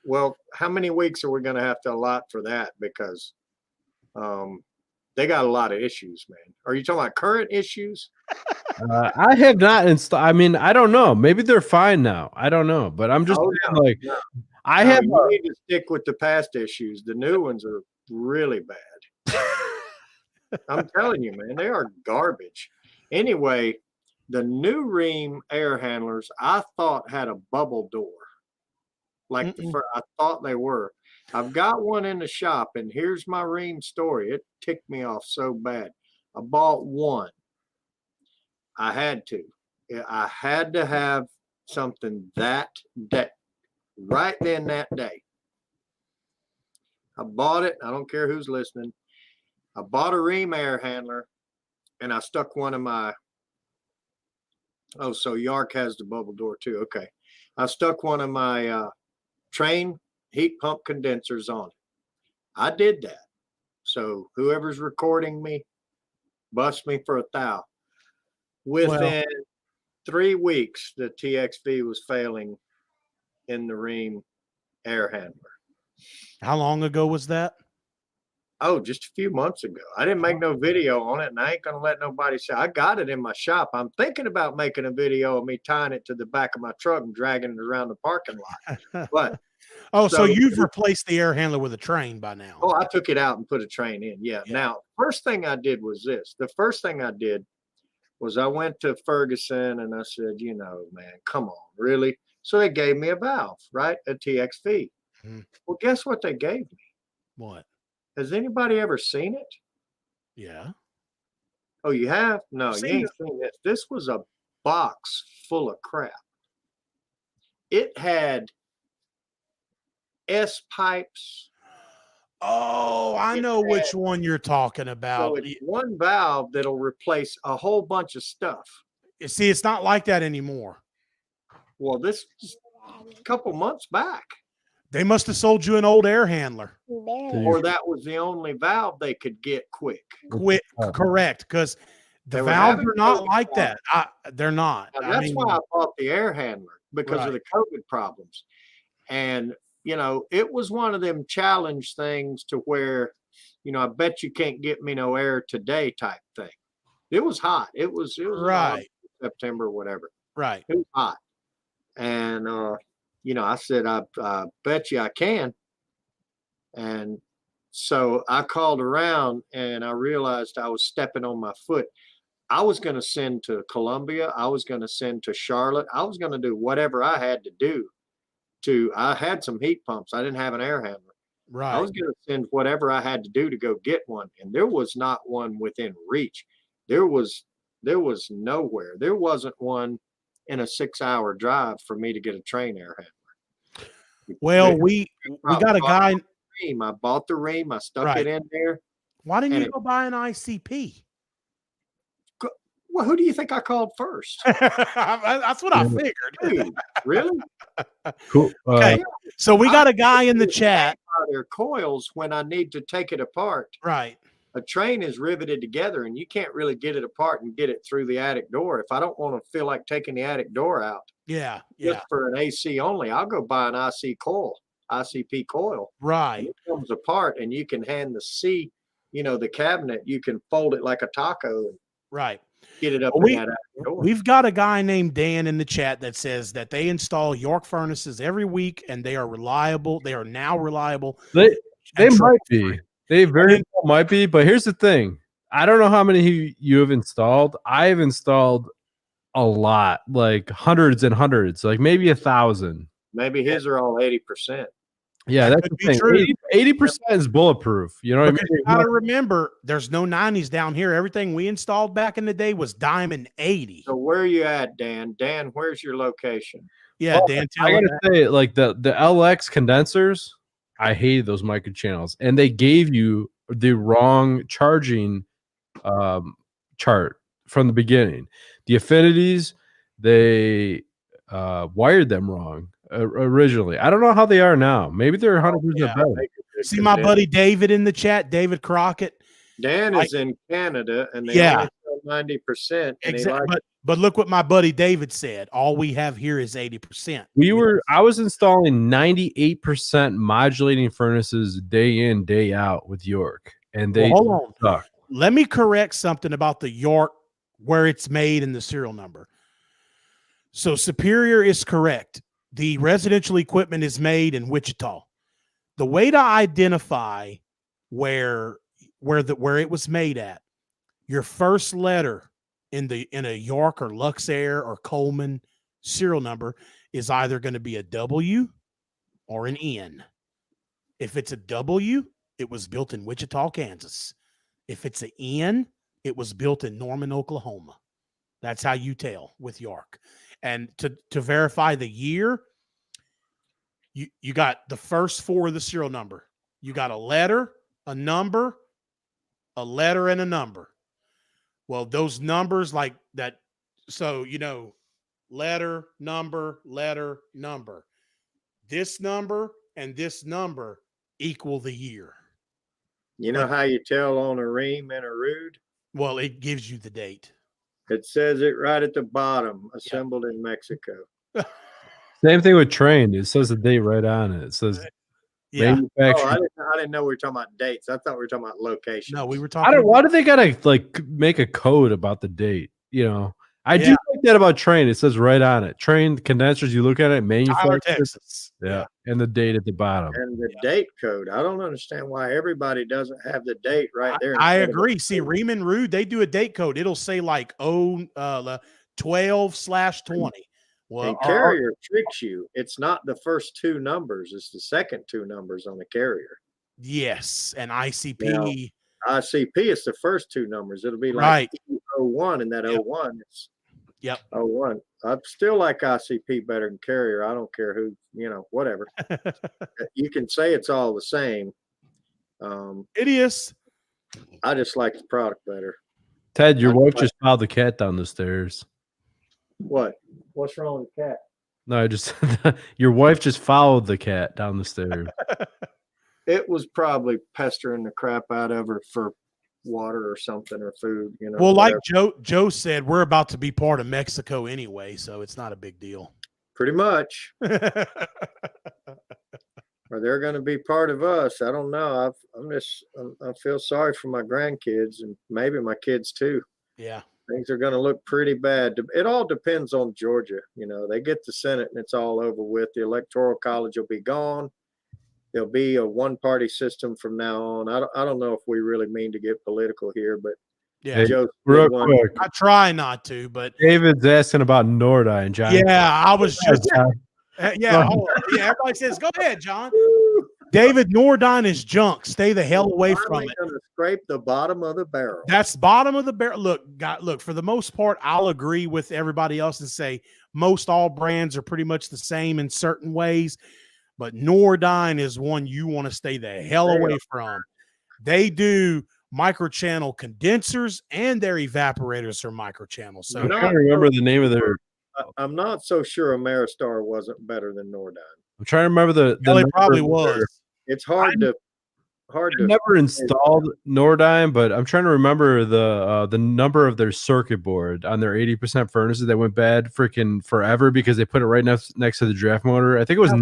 well, how many weeks are we going to have to allot for that? Because they got a lot of issues, man. Are you talking about current issues? I have not installed. I mean, I don't know. Maybe they're fine now. I don't know, but I'm just Oh, saying, no, like no. I No, have. you need to stick with the past issues. The new ones are really bad. I'm telling you, man, they are garbage. Anyway, the new Ream air handlers I thought had a bubble door. Like I thought they were. I've got one in the shop, and here's my Ream story. It ticked me off so bad. I bought one. I had to. I had to have something that day, right then that day. I bought it. I don't care who's listening. I bought a Ream air handler, and I stuck one of my. Oh, so York has the bubble door too. Okay, I stuck one of my Trane heat pump condensers on it. I did that. So whoever's recording me, bust me for $1,000. Within 3 weeks, the TXV was failing in the Ream air handler. How long ago was that? Oh, just a few months ago. I didn't make no video on it, and I ain't gonna let nobody say I got it in my shop. I'm thinking about making a video of me tying it to the back of my truck and dragging it around the parking lot. But so so- you've replaced the air handler with a Trane by now. oh, I took it out and put a Trane in. Yeah. Yeah. Now, first thing I did was this. The first thing I did was I went to Ferguson and I said, man, come on, really? So they gave me a valve, right? A TXV. Hmm. Well, guess what they gave me? What? Has anybody ever seen it? Yeah. Oh, you have? No, I've you seen ain't seen this. This was a box full of crap. It had S pipes. Oh, I It know which had- one you're talking So about. it's one valve that'll replace a whole bunch of stuff. See, it's not like that anymore. Well, this is a couple months back. They must have sold you an old air handler. Or that was the only valve they could get quick. Quit. Correct. Because the They were valves having are not COVID like that. They're not. Now, that's why I bought the air handler because of Right. the COVID problems. And, it was one of them challenge things to where, I bet you can't get me no air today type thing. It was hot. It was Right. September, whatever. Right. It was hot. And, I said, I bet you I can. And so I called around and I realized I was stepping on my foot. I was going to send to Columbia. I was going to send to Charlotte. I was going to do whatever I had to do I had some heat pumps. I didn't have an air handler. I Right. was going to send whatever I had to do to go get one. And there was not one within reach. There was nowhere. There wasn't one in a 6-hour drive for me to get a Trane air handler. Well, we got a guy. Ream. I bought the Ream. I stuck Right. it in there. Why didn't and you it- go buy an ICP? Well, who do you think I called first? That's what I figured. Dude, really? cool. Okay. So we got a guy in the chat. Their coils when I need to take it apart. Right. A Trane is riveted together and you can't really get it apart and get it through the attic door. If I don't want to feel like taking the attic door out Yeah. just Yeah. for an AC only, I'll go buy an IC coil. ICP coil. And Right. it comes apart, and you can hand the C, the cabinet, you can fold it like a taco and Right. get it up Well, in that door. We've got a guy named Dan in the chat that says that they install York furnaces every week and they are reliable. They are now reliable. They and might be. They very well might be. But here's the thing. I don't know how many you have installed. I have installed a lot, like hundreds and hundreds, like maybe 1,000. Maybe his are all 80%. Yeah, That that's could the be thing. true. 80% is bulletproof. You know what I Because mean? you gotta remember, there's no 90s down here. Everything we installed back in the day was diamond 80. So where are you at, Dan? Dan, where's your location? Yeah, Well, Dan, I gotta say, like the LX condensers, I hated those micro channels, and they gave you the wrong charging chart from the beginning. The affinities, they wired them wrong originally. I don't know how they are now. Maybe they're 100% better. See my buddy David in the chat, David Crockett. Dan is in Canada, and they Yeah. only sell 90%. Exactly. But look what my buddy David said. All we have here is 80%. I was installing 98% modulating furnaces day in, day out with York, and they hold on. suck. Let me correct something about the York, where it's made and the serial number. So Superior is correct. The residential equipment is made in Wichita. The way to identify where it was made at, your first letter in a York or Luxair or Coleman serial number is either going to be a W or an N. If it's a W, it was built in Wichita, Kansas. If it's an N, it was built in Norman, Oklahoma. That's how you tell with York. And to verify the year, you got the first four of the serial number. You got a letter, a number, a letter, and a number. Well, those numbers like that. So, letter, number. This number and this number equal the year. You know how you tell on a ream and a rood? Well, it gives you the date. It says it right at the bottom, assembled in Mexico. Same thing with Trane. It says the date right on it. It says manufactured. I didn't know we were talking about dates. I thought we were talking about locations. No, we were talking. Why do they gotta like make a code about the date? I do like that about Trane. It says right on it. Trane condensers. You look at it, manufactured, Texas. Yeah, and the date at the bottom. And the date code. I don't understand why everybody doesn't have the date right there. I agree. See, Ream and Rude, they do a date code. It'll say like 12/20. Well, and Carrier tricks you. It's not the first two numbers. It's the second two numbers on the Carrier. Yes, and ICP. ICP is the first two numbers. It'll be like 01, and that 01 is 01. I still like ICP better than Carrier. I don't care who, whatever. You can say it's all the same. It is. I just like the product better. Ted, your wife just followed the cat down the stairs. What? What's wrong with the cat? No, I just your wife just followed the cat down the stairs. It was probably pestering the crap out of her for water or something or food, Well, like Joe said, we're about to be part of Mexico anyway, so it's not a big deal. Pretty much. Or they're going to be part of us. I don't know. I feel sorry for my grandkids and maybe my kids too. Yeah. Things are going to look pretty bad. It all depends on Georgia. They get the Senate and it's all over with. The Electoral College will be gone. There'll be a one-party system from now on. I don't know if we really mean to get political here, but yeah, Joe, real quick. I try not to, but David's asking about Nordyne, John. Yeah, I was just everybody says, go ahead, John. David, Nordyne is junk. Stay the hell away from it. Going to scrape the bottom of the barrel. That's bottom of the barrel. Look, for the most part, I'll agree with everybody else and say most all brands are pretty much the same in certain ways, but Nordyne is one you want to stay the hell away from. They do microchannel condensers and their evaporators are microchannel. So I'm trying to remember the name of their. I'm not so sure Ameristar wasn't better than Nordyne. I'm trying to remember the it probably was. It's hard to hard I to. never installed Nordyne, but I'm trying to remember the number of their circuit board on their 80% furnaces that went bad freaking forever because they put it right next to the draft motor. I think it was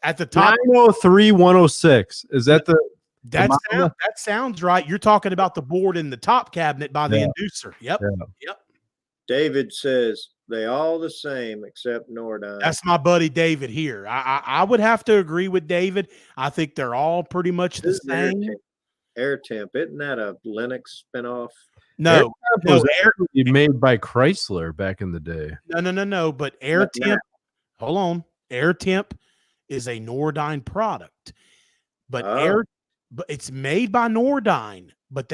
At the top. 903-106. Is that the That sounds right. You're talking about the board in the top cabinet by the inducer. Yep. Yeah. Yep. David says they all the same except Nordyne. That's my buddy David here. I would have to agree with David. I think they're all pretty much the same. Air Temp, isn't that a Linux spinoff? No, was made by Chrysler back in the day. No. But Air Temp, hold on. Air Temp is a Nordyne product, but but it's made by Nordyne, but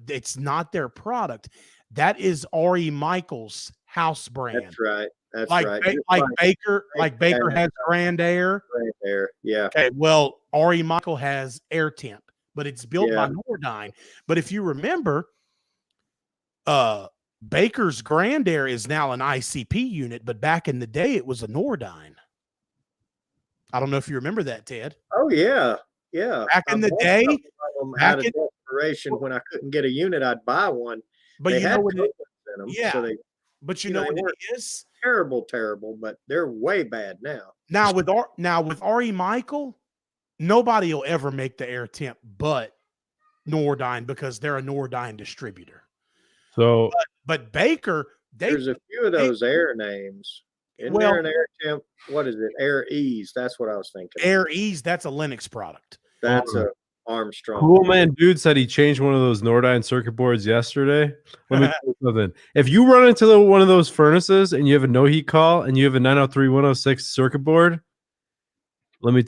it's not their product. That is R.E. Michael's house brand. That's right. That's right. Like Baker has Grand Air. Grand Air, yeah. Okay, well, R.E. Michael has Air Temp, but it's built by Nordyne. But if you remember, Baker's Grand Air is now an ICP unit, but back in the day, it was a Nordyne. I don't know if you remember that, Ted. Oh, yeah. Yeah. Back in the day, out of desperation, when I couldn't get a unit, I'd buy one. But you know what? But you know what it is? Terrible, but they're way bad now. Now with R.E. Michael, nobody will ever make the Air Temp but Nordyne because they're a Nordyne distributor. So, but Baker, there's a few of those air names. Isn't there an Air Temp? What is it? Air Ease. That's what I was thinking. Air Ease. That's a Linux product. That's a Armstrong. Cool Man Dude said he changed one of those Nordyne circuit boards yesterday. Let me tell you something. If you run into one of those furnaces and you have a no heat call and you have a 903-106 circuit board, let me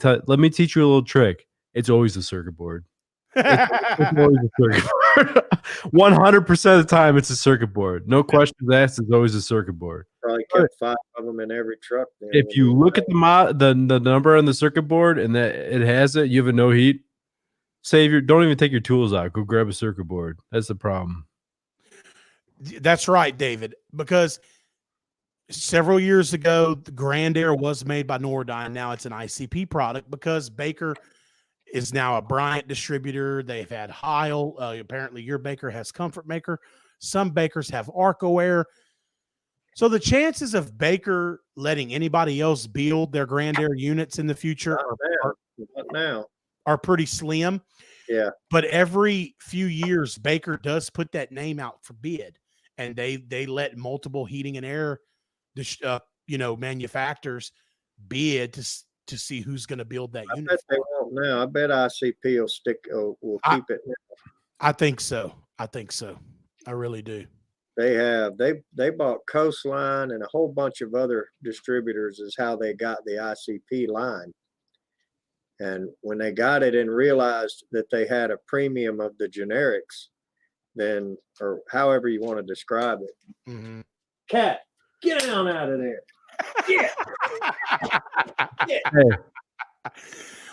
teach you a little trick. It's always a circuit board. It's always a circuit board. 100% of the time, it's a circuit board. No questions asked. It's always a circuit board. Probably kept 5 of them in every truck. If you look at the number on the circuit board and that it has it, you have a no heat. Don't even take your tools out. Go grab a circuit board. That's the problem. That's right, David. Because several years ago, the Grand Air was made by Nordyne. Now it's an ICP product because Baker is now a Bryant distributor. They've had Heil. Apparently, your Baker has Comfort Maker. Some Bakers have Arco Air. So the chances of Baker letting anybody else build their Grand Air units in the future are pretty slim. Yeah. But every few years, Baker does put that name out for bid, and they let multiple heating and air, manufacturers bid to see who's going to build that unit. I bet they won't now. I bet ICP will keep it now. I think so. I really do. They have. They bought Coastline and a whole bunch of other distributors is how they got the ICP line. And when they got it and realized that they had a premium of the generics, then, or however you want to describe it. Mm-hmm. Cat, get down out of there. Yeah. Hey.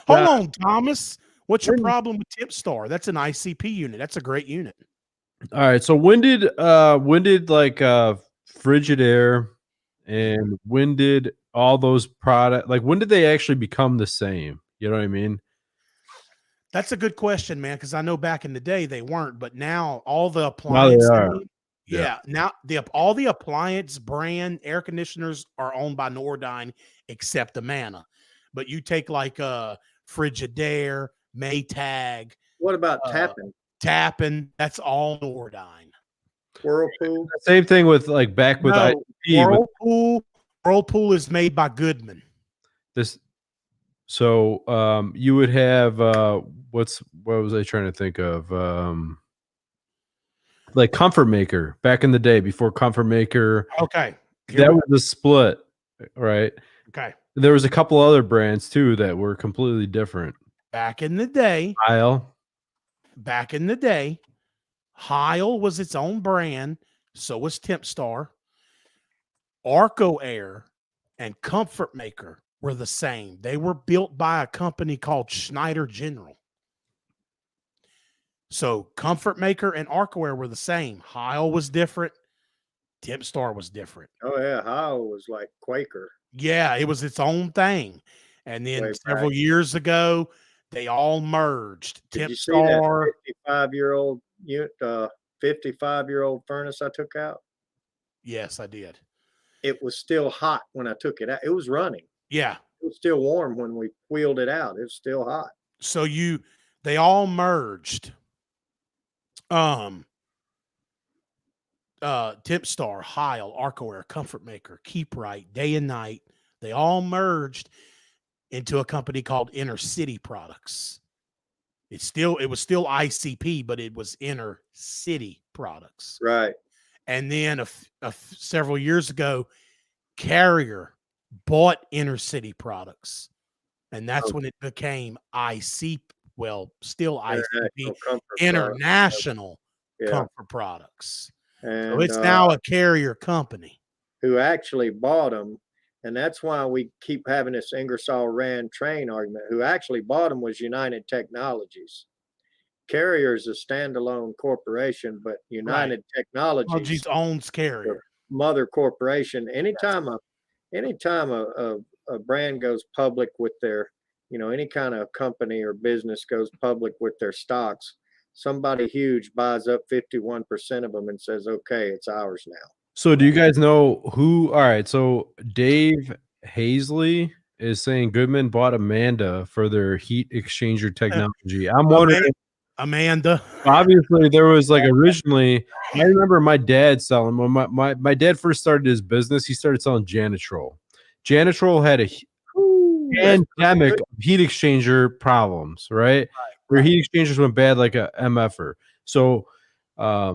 Hold on, Thomas. What's your problem with TipStar? That's an ICP unit. That's a great unit. All right. So when did like Frigidaire and when did all those products, like when did they actually become the same? You know what I mean? That's a good question, man, because I know back in the day they weren't, but now all the appliances, now all the appliance brand air conditioners are owned by Nordyne except Amana. But you take like Frigidaire, Maytag. What about Tappan? Tappan, that's all Nordyne. Whirlpool. Same thing with like back with ICP. Whirlpool is made by Goodman. So you would have what was I trying to think of? Like Comfort Maker back in the day before Comfort Maker. Okay. That was a split, right? Okay. There was a couple other brands too that were completely different. Back in the day. Heil was its own brand. So was TempStar. Arco Air and Comfort Maker were the same. They were built by a company called Schneider General. So Comfort Maker and Arco Air were the same. Heil was different. TempStar was different. Oh yeah, Heil was like Quaker. Yeah, it was its own thing. And then several years ago, They all merged. Did you see Tipstar. that 55-year-old 55-year-old furnace I took out? Yes, I did. It was still hot when I took it out. It was running. Yeah. It was still warm when we wheeled it out. It was still hot. So they all merged. Tipstar, Heil, Arcoair, Comfort Maker, Keep Right, Day and Night. They all merged into a company called Inner City Products. It was still ICP, but it was Inner City Products. Right. And then several years ago, Carrier bought Inner City Products, and that's when it became ICP. Well, still ICP, International Comfort Products. And so it's now a Carrier company. Who actually bought them, and that's why we keep having this Ingersoll Rand Trane argument. Who actually bought them was United Technologies. Carrier is a standalone corporation, but United Technologies owns Carrier, mother corporation. Anytime a brand goes public with their, any kind of company or business goes public with their stocks, somebody huge buys up 51% of them and says, okay, it's ours now. So do you guys know who? All right. So Dave Hazley is saying Goodman bought Amanda for their heat exchanger technology. I'm wondering. Amanda. Obviously, there was like originally, I remember my dad selling, when my dad first started his business, he started selling Janitrol. Janitrol had a pandemic of heat exchanger problems, right? Where heat exchangers went bad like a MFer. So how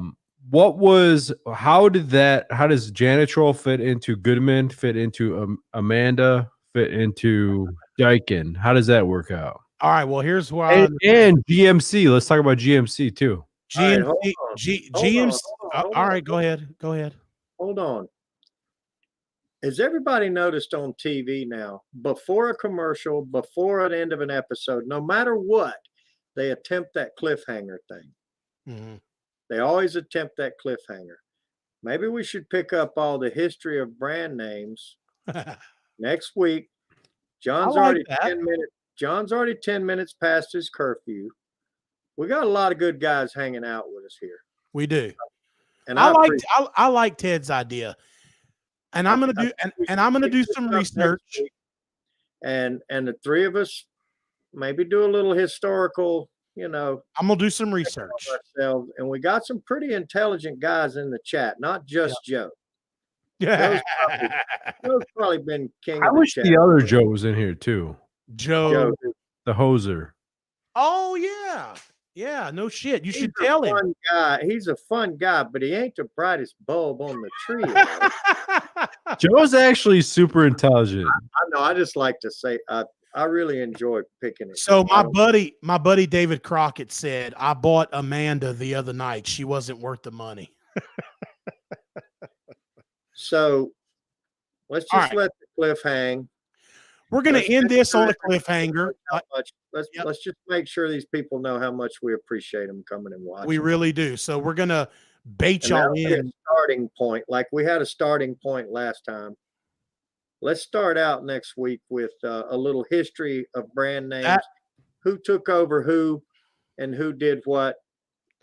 does Janitrol fit into Goodman, fit into Amanda, fit into Daikin? How does that work out? All right. Well, here's why. And GMC. Let's talk about GMC too. GMC. All right. Go ahead. Hold on. Has everybody noticed on TV now, before a commercial, before an end of an episode, no matter what, they attempt that cliffhanger thing. Mm-hmm. They always attempt that cliffhanger. Maybe we should pick up all the history of brand names next week. John's already 10 minutes past his curfew. We got a lot of good guys hanging out with us here. We do. And I like Ted's idea. And I'm gonna do some research. And the three of us maybe do a little historical, I'm gonna do some research ourselves. And we got some pretty intelligent guys in the chat, not just Joe. Yeah. Joe's probably been king. I wish the other Joe was in here too. Joe, the hoser. Oh yeah. Yeah, no shit. You should tell him. Fun guy. He's a fun guy, but he ain't the brightest bulb on the tree. Joe's actually super intelligent. I know. I just like to say I really enjoy picking it. So my buddy David Crockett said, I bought Amanda the other night. She wasn't worth the money. So let's just let the cliff hang. We're going to end this on a cliffhanger. Let's just make sure these people know how much we appreciate them coming and watching. We really do. So we're going to bait y'all in. A starting point, like we had a starting point last time. Let's start out next week with a little history of brand names, who took over who, and who did what.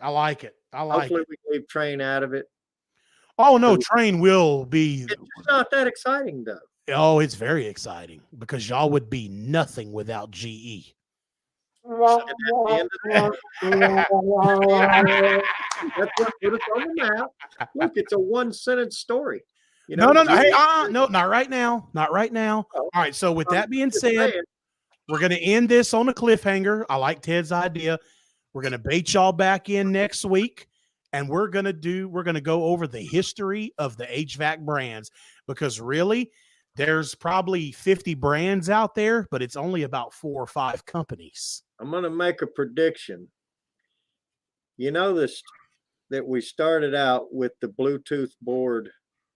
I like it. Hopefully we leave Trane out of it. Oh no, Trane will be. It's just not that exciting though. Oh, it's very exciting because y'all would be nothing without GE. At the end of that's what put us on the map. Look, it's a one-sentence story. No. Hey, no, not right now. Not right now. All right. So with that being said, we're going to end this on a cliffhanger. I like Ted's idea. We're going to bait y'all back in next week. And we're going to go over the history of the HVAC brands, because really there's probably 50 brands out there, but it's only about 4 or 5 companies. I'm going to make a prediction. You noticed that we started out with the Bluetooth board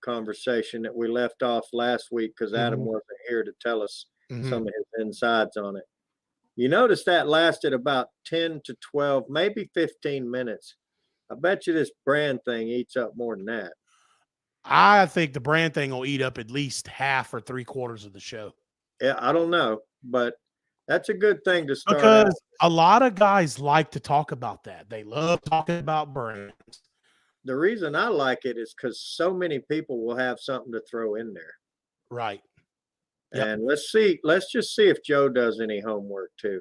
conversation that we left off last week because Adam wasn't here to tell us some of his insides on it. You notice that lasted about 10 to 12, maybe 15 minutes. I bet you this brand thing eats up more than that. I think the brand thing will eat up at least half or 3/4 of the show. Yeah, I don't know, but That's a good thing to start out. Because a lot of guys like to talk about that. They love talking about brands. The reason I like it is because so many people will have something to throw in there. Right. Yep. And let's just see if Joe does any homework too.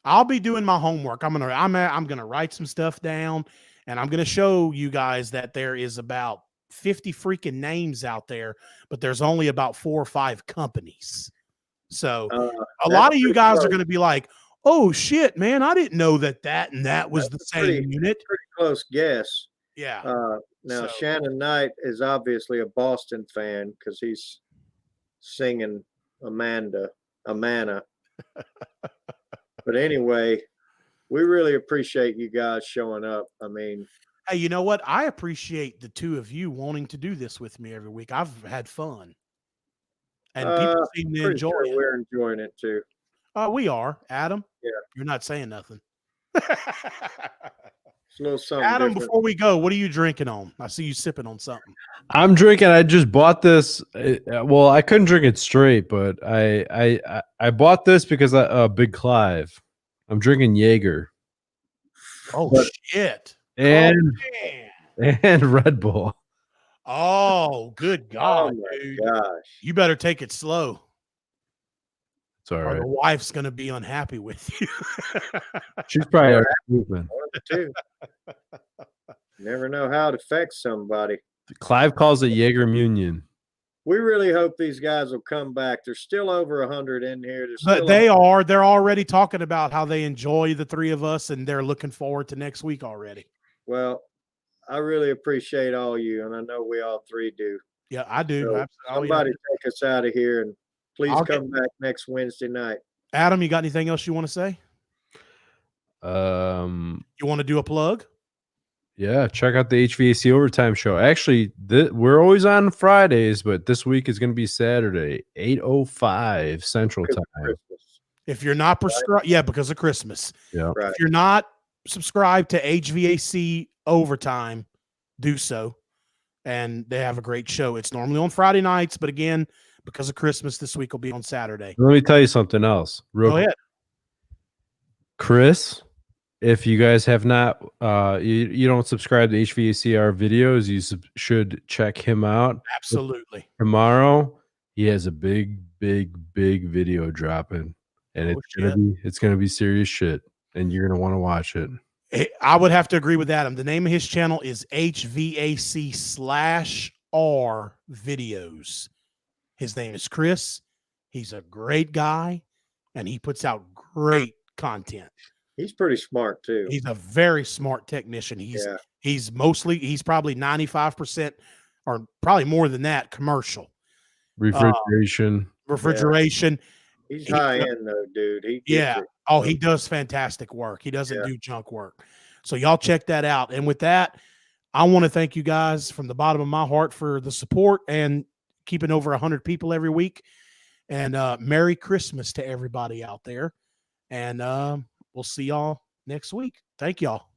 I'll be doing my homework. I'm gonna write some stuff down, and I'm gonna show you guys that there is about 50 freaking names out there, but there's only about 4 or 5 companies. So a lot of you guys are gonna be like, "Oh shit, man! I didn't know that and that was the same unit." Pretty close guess. Yeah. Now Shannon Knight is obviously a Boston fan because he's singing Amana. But anyway, we really appreciate you guys showing up. I mean, hey, you know what? I appreciate the two of you wanting to do this with me every week. I've had fun, and people seem to enjoy it. We're enjoying it too. We are, Adam. Yeah, you're not saying nothing. It's a little something Adam, different. before we go, what are you drinking on? I see you sipping on something. I'm drinking. I just bought this. Well, I couldn't drink it straight, but I bought this because Big Clive. I'm drinking Jaeger. Oh shit! And Red Bull. Oh, good God, my gosh! You better take it slow. It's all right. Or the wife's gonna be unhappy with you. She's probably our movement. Too. Never know how it affects somebody. Clive calls it Jaeger Munion. We really hope these guys will come back. There's still over 100 in here. But they're already talking about how they enjoy the three of us, and they're looking forward to next week already. Well, I really appreciate all you, and I know we all three do. Yeah, I do. So somebody take us out of here, and please come back next Wednesday night. Adam, you got anything else you want to say? You want to do a plug? Yeah, check out the HVAC Overtime Show. Actually, we're always on Fridays, but this week is going to be Saturday, 8:05 Central Time. If you're not prescribed, because of Christmas. Yeah. Right. If you're not subscribed to HVAC Overtime, do so. And they have a great show. It's normally on Friday nights, but again, because of Christmas, this week will be on Saturday. Let me tell you something else. Go ahead. Chris, if you guys have not, you don't subscribe to HVACR videos, you should check him out. Absolutely. Tomorrow, he has a big video dropping, and it's gonna be serious shit, and you're gonna want to watch it. I would have to agree with Adam. The name of his channel is HVAC/R videos. His name is Chris. He's a great guy, and he puts out great content. He's pretty smart too. He's a very smart technician. He's probably 95% or probably more than that commercial. Refrigeration. He's high end though, dude. He does fantastic work. He doesn't do junk work. So y'all check that out. And with that, I want to thank you guys from the bottom of my heart for the support and keeping over 100 people every week. And Merry Christmas to everybody out there. And we'll see y'all next week. Thank y'all.